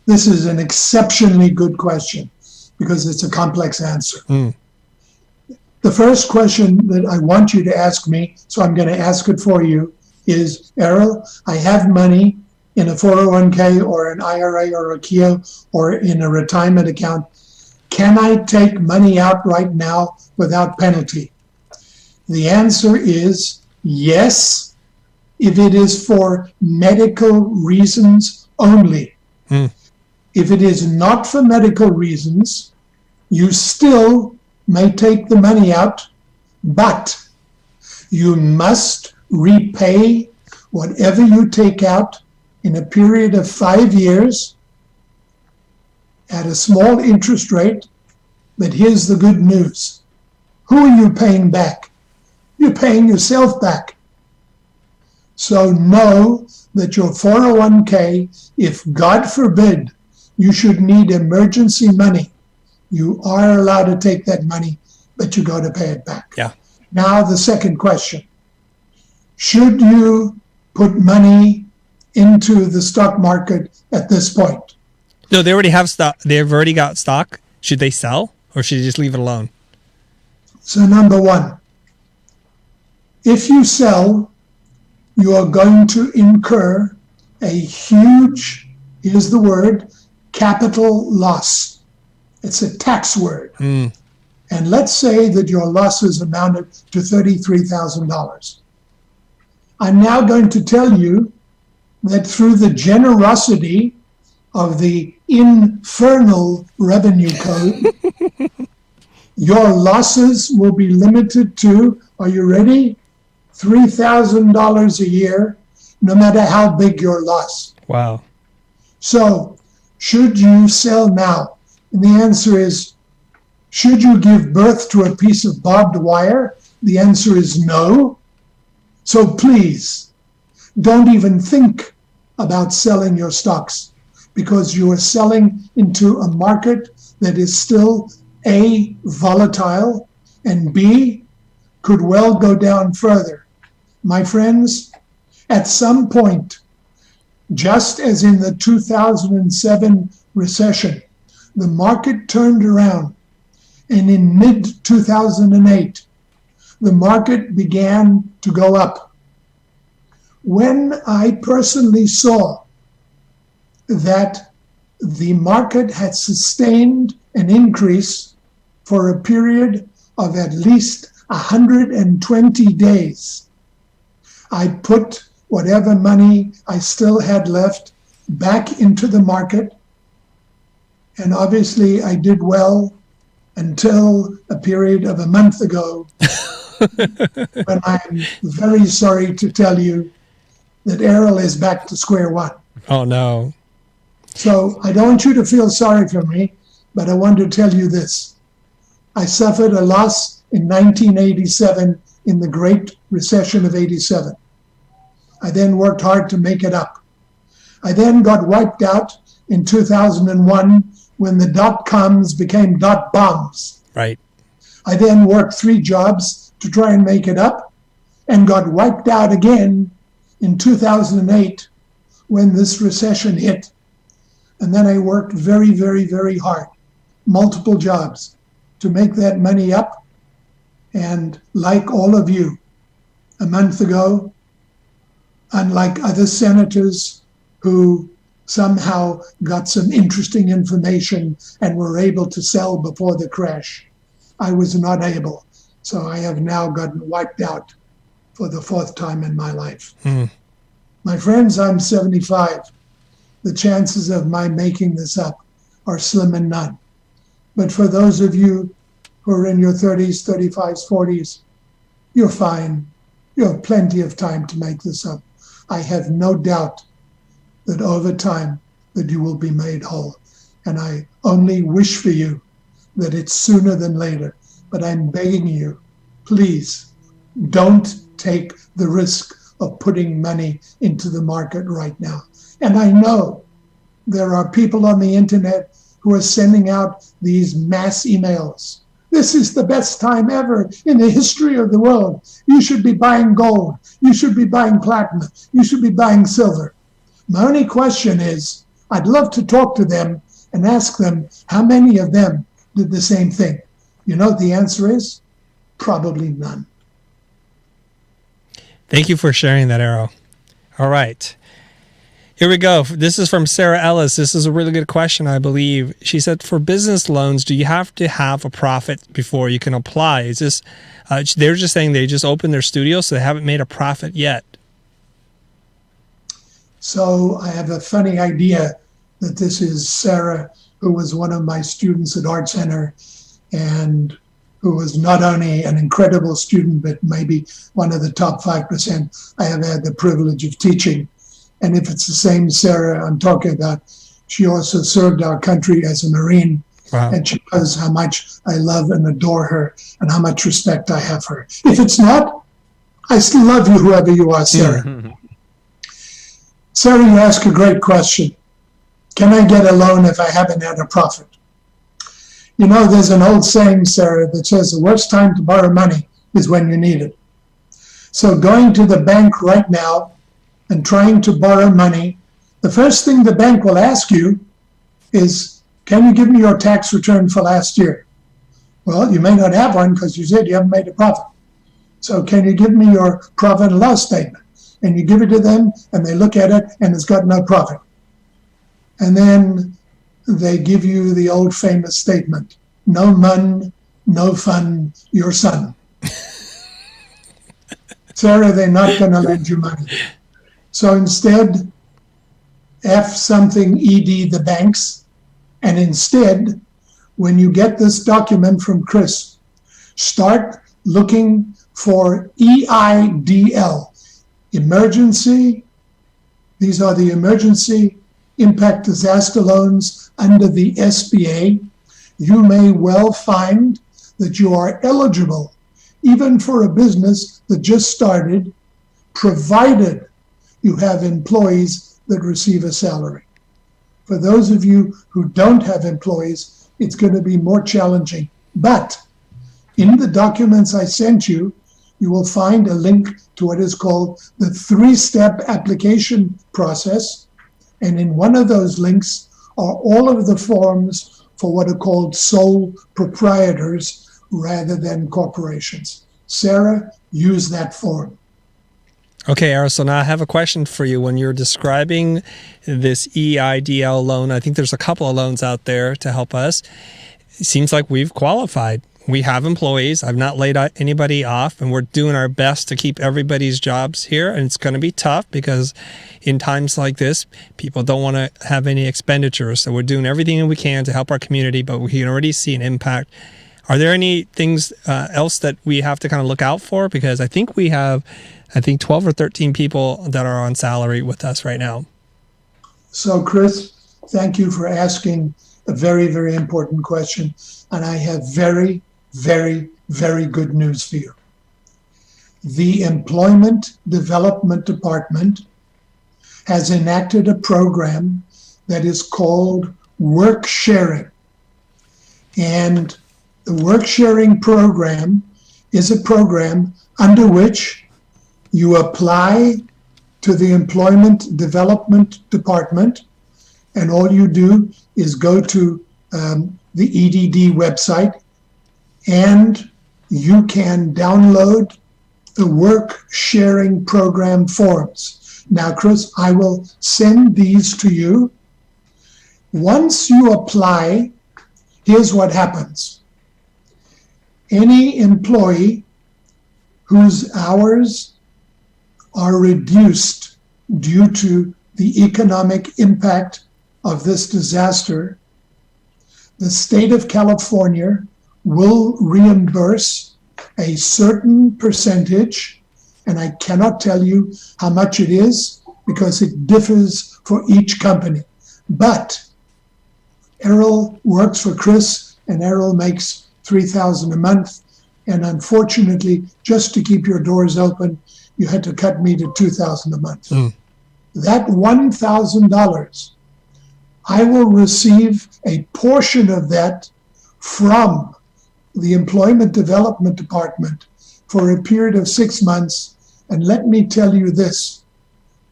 This is an exceptionally good question because it's a complex answer. The first question that I want you to ask me, so I'm going to ask it for you, is, Errol, I have money in a 401k or an IRA or a KEO or in a retirement account. Can I take money out right now without penalty? The answer is yes, if it is for medical reasons only. If it is not for medical reasons, you still may take the money out, but you must repay whatever you take out in a period of 5 years at a small interest rate. But here's the good news. Who are you paying back? You're paying yourself back. So know that your 401k, if God forbid you should need emergency money, you are allowed to take that money, but you got to pay it back. Yeah. Now the second question. Should you put money into the stock market at this point? No, they already have stock. They've already got stock. Should they sell or should they just leave it alone? So number one, if you sell, you are going to incur a huge, here's the word, capital loss. It's a tax word. And And let's say that your losses amounted to $33,000. I'm now going to tell you that through the generosity of the infernal revenue code, your losses will be limited to, are you ready? $3,000 a year, no matter how big your loss. Wow. So, should you sell now? And the answer is, should you give birth to a piece of barbed wire? The answer is no. So please, don't even think about selling your stocks, because you are selling into a market that is still A, volatile, and B, could well go down further. My friends, at some point, just as in the 2007 recession, the market turned around, and in mid-2008, the market began to go up. When I personally saw that the market had sustained an increase for a period of at least 120 days, I put whatever money I still had left back into the market, and obviously I did well until a period of a month ago, when I'm very sorry to tell you that Errol is back to square one. Oh, no. So I don't want you to feel sorry for me, but I want to tell you this. I suffered a loss in 1987 in the Great Recession of 87. I then worked hard to make it up. I then got wiped out in 2001 when the dot-coms became dot-bombs. Right. I then worked 3 jobs to try and make it up and got wiped out again in 2008 when this recession hit. And then I worked very, very, very hard, multiple jobs, to make that money up. And like all of you, a month ago, unlike other senators who somehow got some interesting information and were able to sell before the crash, I was not able. So I have now gotten wiped out for the 4th time in my life. My friends, I'm 75. The chances of my making this up are slim and none. But for those of you who are in your 30s, 35s, 40s, you're fine. You have plenty of time to make this up. I have no doubt that over time that you will be made whole. And I only wish for you that it's sooner than later. But I'm begging you, please, don't take the risk of putting money into the market right now. And I know there are people on the internet who are sending out these mass emails. This is the best time ever in the history of the world. You should be buying gold. You should be buying platinum. You should be buying silver. My only question is, I'd love to talk to them and ask them how many of them did the same thing. You know what the answer is? Probably none. Thank you for sharing that, Errol. All right. Here we go. This is from Sarah Ellis. This is a really good question, I believe. She said, for business loans, do you have to have a profit before you can apply? Is this, they're just saying they just opened their studio, so they haven't made a profit yet. So I have a funny idea that this is Sarah, who was one of my students at ArtCenter and who was not only an incredible student, but maybe one of the top 5% I have had the privilege of teaching. And if it's the same Sarah I'm talking about, she also served our country as a Marine. Wow. And she knows how much I love and adore her and how much respect I have for her. If it's not, I still love you, whoever you are, Sarah. Sarah, you ask a great question. Can I get a loan if I haven't had a profit? You know, there's an old saying, Sarah, that says the worst time to borrow money is when you need it. So going to the bank right now and trying to borrow money, the first thing the bank will ask you is, can you give me your tax return for last year? Well, you may not have one because you said you haven't made a profit. So can you give me your profit and loss statement? And you give it to them and they look at it and it's got no profit. And then they give you the old famous statement, no mun, no fun, your son. Sarah, they're not going to lend you money. So instead, F something ED the banks, and instead, when you get this document from Chris, start looking for EIDL, emergency. These are the emergency impact disaster loans under the SBA. You may well find that you are eligible, even for a business that just started, provided you have employees that receive a salary. For those of you who don't have employees, it's going to be more challenging. But in the documents I sent you, you will find a link to what is called the 3-step application process. And in one of those links are all of the forms for what are called sole proprietors rather than corporations. Sarah, use that form. Okay, Errol, so now I have a question for you. When you're describing this EIDL loan, I think there's a couple of loans out there to help us. It seems like we've qualified. We have employees. I've not laid anybody off, and we're doing our best to keep everybody's jobs here. And it's going to be tough because in times like this, people don't want to have any expenditures. So we're doing everything we can to help our community, but we can already see an impact. Are there any things else that we have to kind of look out for? Because I think we have 12 or 13 people that are on salary with us right now. So, Chris, thank you for asking a very, very important question. And I have very, very, very good news for you. The Employment Development Department has enacted a program that is called work sharing. And the work sharing program is a program under which you apply to the Employment Development Department, and all you do is go to the EDD website, and you can download the work sharing program forms. Now, Chris, I will send these to you. Once you apply, here's what happens. Any employee whose hours are reduced due to the economic impact of this disaster, the state of California will reimburse a certain percentage, and I cannot tell you how much it is because it differs for each company. But Errol works for Chris, and Errol makes $3,000 a month, and unfortunately, just to keep your doors open, you had to cut me to $2,000 a month. That $1,000, I will receive a portion of that from the Employment Development Department for a period of 6 months. And let me tell you this,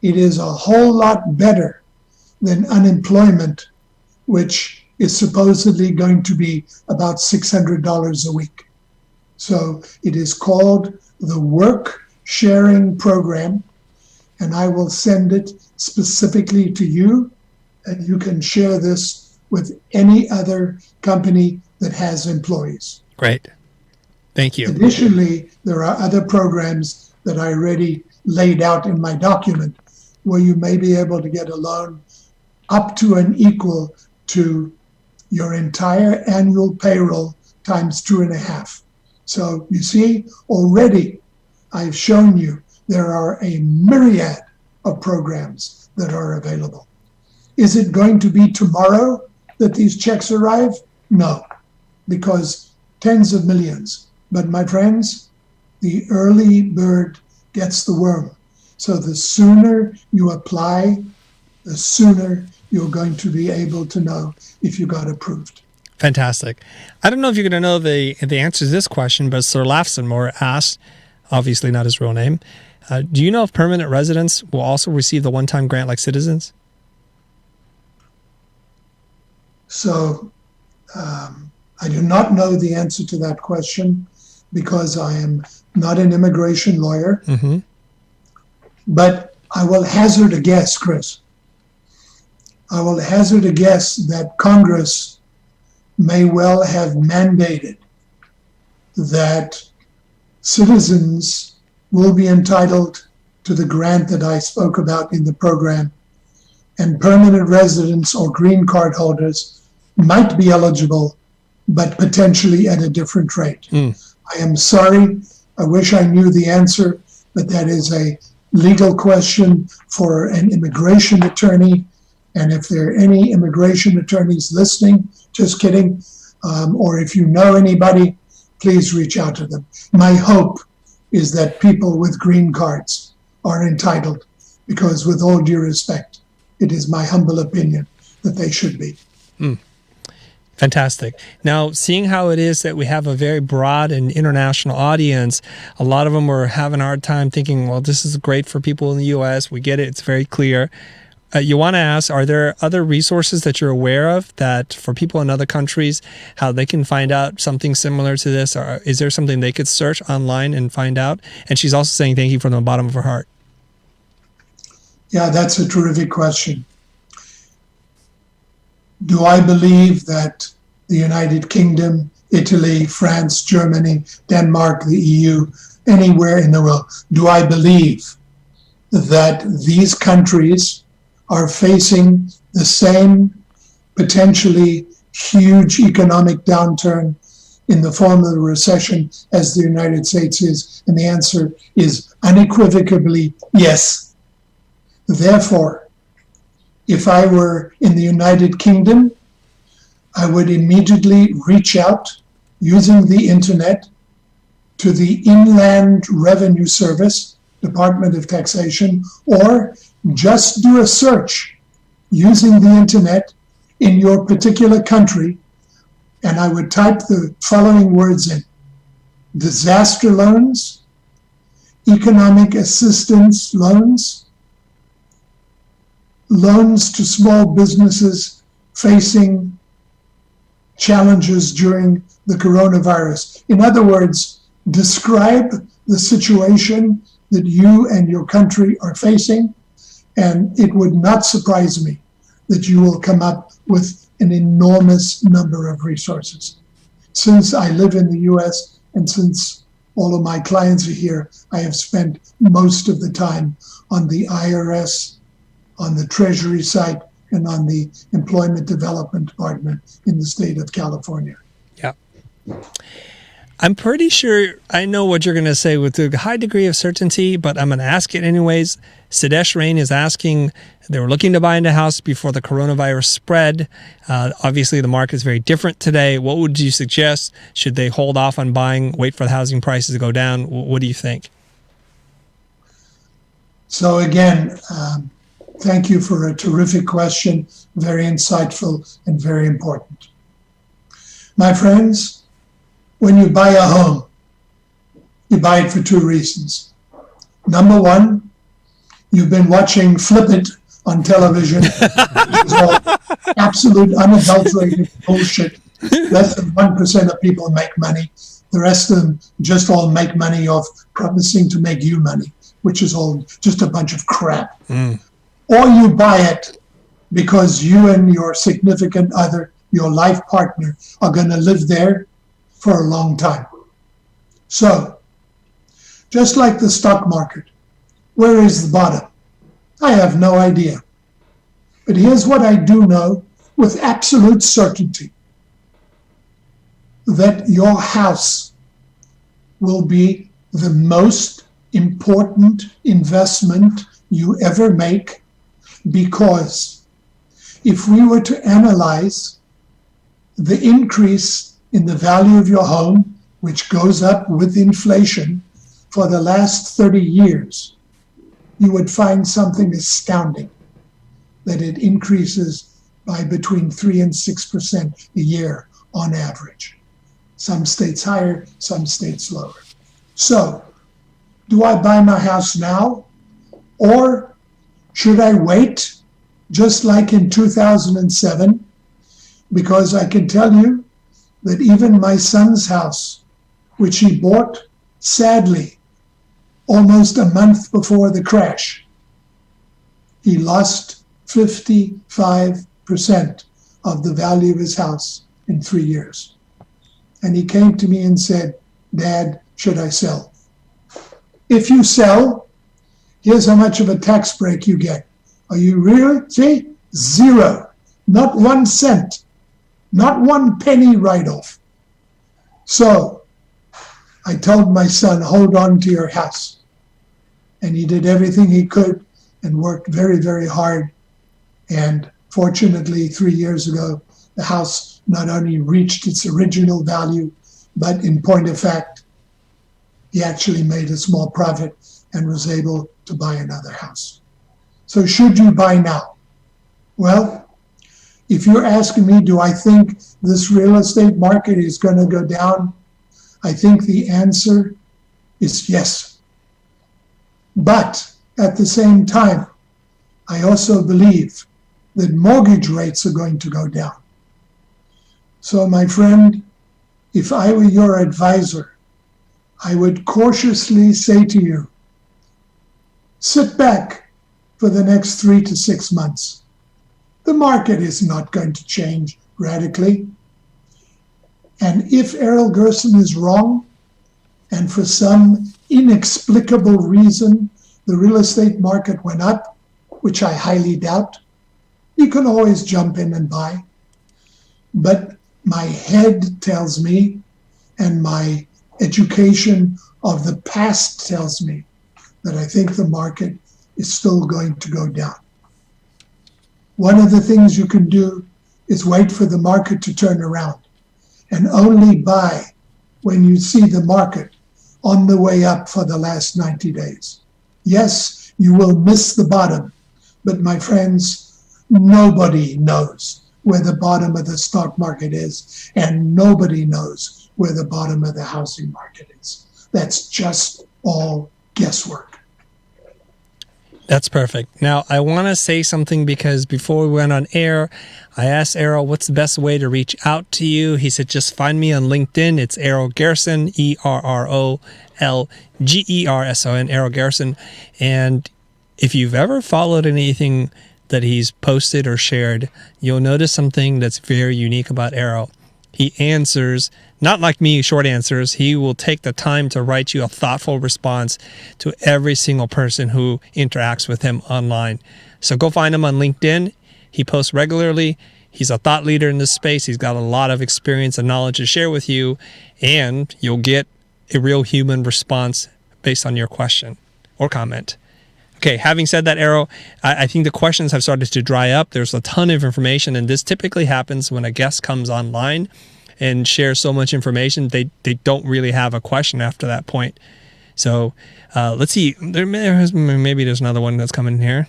it is a whole lot better than unemployment, which is supposedly going to be about $600 a week. So it is called the Work Sharing Program, and I will send it specifically to you, and you can share this with any other company that has employees. Great. Thank you. Additionally, there are other programs that I already laid out in my document where you may be able to get a loan up to and equal to your entire annual payroll times 2.5. So you see, already I've shown you there are a myriad of programs that are available. Is it going to be tomorrow that these checks arrive? No, because tens of millions. But my friends, the early bird gets the worm. So the sooner you apply, the sooner you're going to be able to know if you got approved. Fantastic. I don't know if you're going to know the answer to this question, but Sir Lafsenmore asked, obviously not his real name, do you know if permanent residents will also receive the one-time grant like citizens? So I do not know the answer to that question because I am not an immigration lawyer. Mm-hmm. But I will hazard a guess, Chris. I will hazard a guess that Congress may well have mandated that citizens will be entitled to the grant that I spoke about in the program, and permanent residents or green card holders might be eligible, but potentially at a different rate. I am sorry. I wish I knew the answer, but that is a legal question for an immigration attorney. And if there are any immigration attorneys listening, just kidding, or if you know anybody, please reach out to them. My hope is that people with green cards are entitled, because with all due respect, it is my humble opinion that they should be. Fantastic. Now, seeing how it is that we have a very broad and international audience, a lot of them were having a hard time thinking, well, this is great for people in the U.S. We get it. It's very clear. You want to ask, are there other resources that you're aware of that for people in other countries, how they can find out something similar to this? Or is there something they could search online and find out? And she's also saying thank you from the bottom of her heart. Yeah, that's a terrific question. Do I believe that the United Kingdom, Italy, France, Germany, Denmark, the EU, anywhere in the world, do I believe that these countries are facing the same potentially huge economic downturn in the form of a recession as the United States is? And the answer is unequivocally yes. Therefore, if I were in the United Kingdom, I would immediately reach out using the internet to the Inland Revenue Service, Department of Taxation, or just do a search using the internet in your particular country, and I would type the following words in: disaster loans, economic assistance loans, loans to small businesses facing challenges during the coronavirus. In other words, describe the situation that you and your country are facing, and it would not surprise me that you will come up with an enormous number of resources. Since I live in the US and since all of my clients are here, I have spent most of the time on the IRS, on the Treasury site, and on the Employment Development Department in the state of California. Yeah. I'm pretty sure I know what you're going to say with a high degree of certainty, but I'm going to ask it anyways. Sidesh Rain is asking, they were looking to buy into a house before the coronavirus spread. Obviously, the market is very different today. What would you suggest? Should they hold off on buying, wait for the housing prices to go down? What do you think? So again, thank you for a terrific question, very insightful and very important. My friends, when you buy a home, you buy it for two reasons. Number one, you've been watching Flip It on television, which is all absolute unadulterated bullshit. Less than 1% of people make money. The rest of them just all make money off promising to make you money, which is all just a bunch of crap. Or you buy it because you and your significant other, your life partner, are going to live there for a long time. So, just like the stock market, where is the bottom? I have no idea. But here's what I do know with absolute certainty: that your house will be the most important investment you ever make, because if we were to analyze the increase in the value of your home, which goes up with inflation for the last 30 years, you would find something astounding, that it increases by between 3 and 6% a year on average. Some states higher, some states lower. So, do I buy my house now? Or should I wait, just like in 2007? Because I can tell you that even my son's house, which he bought, sadly, almost a month before the crash, he lost 55% of the value of his house in 3 years. And he came to me and said, Dad, should I sell? If you sell, here's how much of a tax break you get. Are you really? See? 0. Not 1 cent. Not 1 penny write-off. So I told my son, hold on to your house. And he did everything he could and worked very, very hard. And fortunately, 3 years ago, the house not only reached its original value, but in point of fact, he actually made a small profit and was able to buy another house. So should you buy now? Well, if you're asking me, do I think this real estate market is going to go down? I think the answer is yes. But at the same time, I also believe that mortgage rates are going to go down. So my friend, if I were your advisor, I would cautiously say to you, sit back for the next 3 to 6 months. The market is not going to change radically. And if Errol Gerson is wrong, and for some inexplicable reason the real estate market went up, which I highly doubt, you can always jump in and buy. But my head tells me, and my education of the past tells me, that I think the market is still going to go down. One of the things you can do is wait for the market to turn around and only buy when you see the market on the way up for the last 90 days. Yes, you will miss the bottom, but my friends, nobody knows where the bottom of the stock market is, and nobody knows where the bottom of the housing market is. That's just all guesswork. That's perfect. Now, I want to say something because before we went on air, I asked Errol, what's the best way to reach out to you? He said, just find me on LinkedIn. It's Errol Gerson, ERROLGERSON, Errol Gerson. And if you've ever followed anything that he's posted or shared, you'll notice something that's very unique about Errol. He answers, not like me, short answers. He will take the time to write you a thoughtful response to every single person who interacts with him online. So go find him on LinkedIn. He posts regularly. He's a thought leader in this space. He's got a lot of experience and knowledge to share with you, and you'll get a real human response based on your question or comment. Okay, having said that, Errol, I think the questions have started to dry up. There's a ton of information, and this typically happens when a guest comes online and shares so much information, they don't really have a question after that point. So let's see. Maybe there's another one that's coming in here.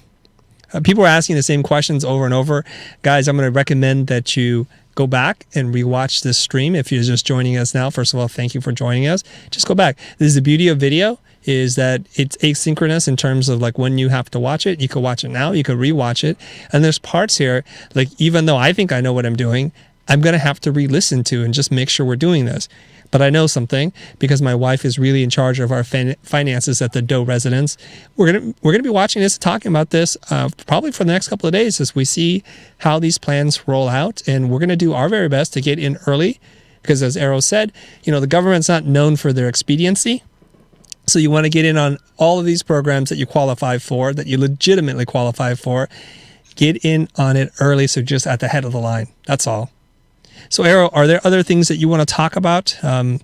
People are asking the same questions over and over. Guys, I'm going to recommend that you go back and rewatch this stream. If you're just joining us now, first of all, thank you for joining us. Just go back. This is the beauty of video, is that it's asynchronous in terms of like when you have to watch it. You could watch it now, you could rewatch it. And there's parts here, like even though I think I know what I'm doing, I'm going to have to re-listen to and just make sure we're doing this. But I know something because my wife is really in charge of our finances at the Doe residence. We're gonna be watching this, talking about this probably for the next couple of days as we see how these plans roll out, and we're gonna do our very best to get in early because, as Errol said, the government's not known for their expediency. So you want to get in on all of these programs that you qualify for, that you legitimately qualify for. Get in on it early, so just at the head of the line. That's all. So, Errol, are there other things that you want to talk about? I'm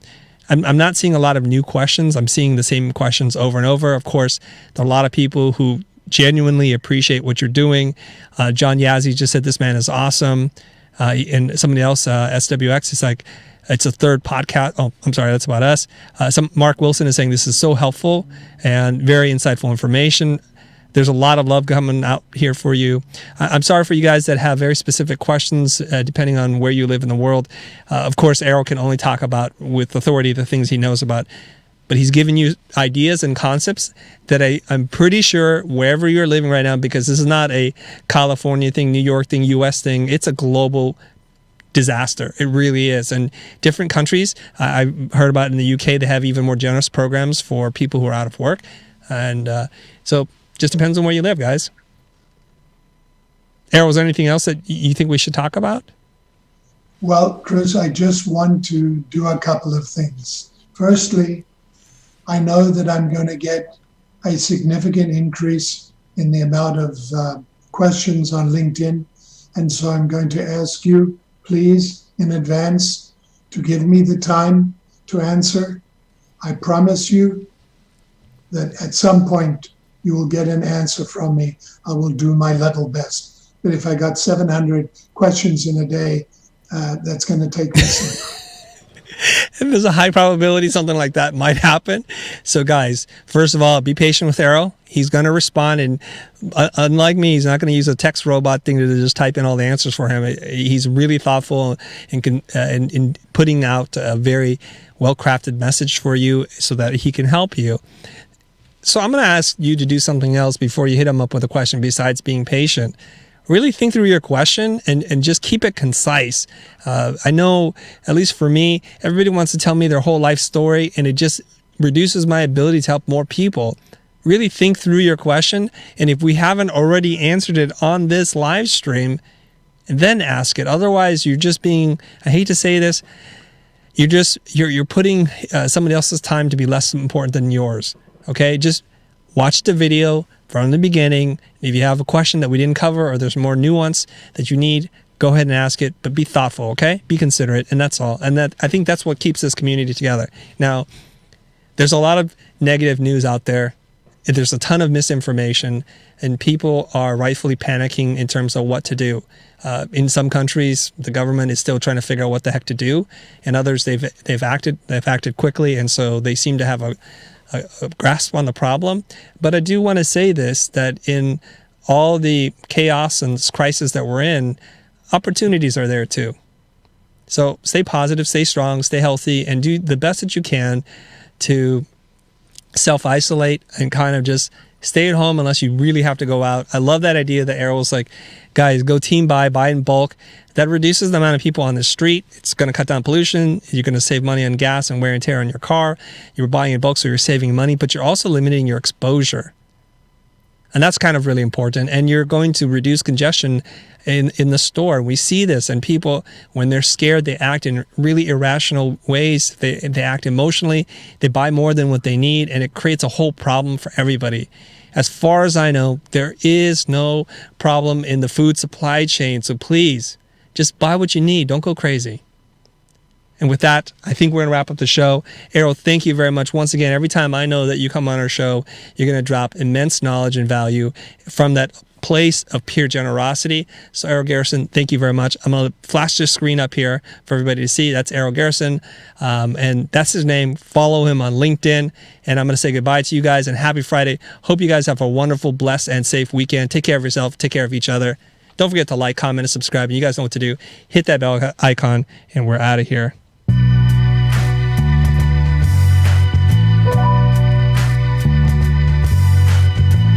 not seeing a lot of new questions. I'm seeing the same questions over and over. Of course, there are a lot of people who genuinely appreciate what you're doing. John Yazzie just said this man is awesome. And somebody else, SWX, is like, it's a third podcast. Oh, I'm sorry, that's about us. Mark Wilson is saying this is so helpful and very insightful information. There's a lot of love coming out here for you. I'm sorry for you guys that have very specific questions, depending on where you live in the world. Of course, Errol can only talk about with authority the things he knows about, but he's giving you ideas and concepts that I'm pretty sure wherever you're living right now, because this is not a California thing, New York thing, US thing, it's a global disaster. It really is. And different countries, I heard about in the UK, they have even more generous programs for people who are out of work. And so just depends on where you live, guys. Errol, is there anything else that you think we should talk about? Well, Chris, I just want to do a couple of things. Firstly, I know that I'm going to get a significant increase in the amount of questions on LinkedIn. And so I'm going to ask you, please, in advance, to give me the time to answer. I promise you that at some point you will get an answer from me. I will do my level best. But if I got 700 questions in a day, that's going to take me some. And there's a high probability something like that might happen. So guys, first of all, be patient with Errol. He's going to respond, and unlike me, he's not going to use a text robot thing to just type in all the answers for him. He's really thoughtful and in putting out a very well-crafted message for you so that he can help you. So I'm going to ask you to do something else before you hit him up with a question besides being patient. Really think through your question and just keep it concise. I know, at least for me, everybody wants to tell me their whole life story, and it just reduces my ability to help more people. Really think through your question, and if we haven't already answered it on this live stream, then ask it. Otherwise, you're just being, I hate to say this, you're putting somebody else's time to be less important than yours. Okay, just watch the video from the beginning. If you have a question that we didn't cover or there's more nuance that you need, go ahead and ask it, but be thoughtful, okay? Be considerate, and that's all. And I think that's what keeps this community together. Now, there's a lot of negative news out there. There's a ton of misinformation, and people are rightfully panicking in terms of what to do. In some countries, the government is still trying to figure out what the heck to do. In others, they've acted quickly, and so they seem to have a grasp on the problem. But I do want to say this, that in all the chaos and crisis that we're in, opportunities are there too. So stay positive, stay strong, stay healthy, and do the best that you can to self-isolate and kind of just stay at home unless you really have to go out. I love that idea that Errol was like, guys, go team buy in bulk. That reduces the amount of people on the street. It's going to cut down pollution. You're going to save money on gas and wear and tear on your car. You're buying in bulk, so you're saving money, but you're also limiting your exposure. And that's kind of really important. And you're going to reduce congestion in the store. We see this, and people, when they're scared, they act in really irrational ways. They act emotionally. They buy more than what they need, and it creates a whole problem for everybody. As far as I know, there is no problem in the food supply chain. So please, just buy what you need. Don't go crazy. And with that, I think we're going to wrap up the show. Errol, thank you very much. Once again, every time I know that you come on our show, you're going to drop immense knowledge and value from that place of pure generosity. So Errol Gerson, thank you very much. I'm going to flash this screen up here for everybody to see. That's Errol Gerson, and that's his name. Follow him on LinkedIn. And I'm going to say goodbye to you guys, and happy Friday. Hope you guys have a wonderful, blessed, and safe weekend. Take care of yourself. Take care of each other. Don't forget to like, comment, and subscribe. And you guys know what to do. Hit that bell icon, and we're out of here.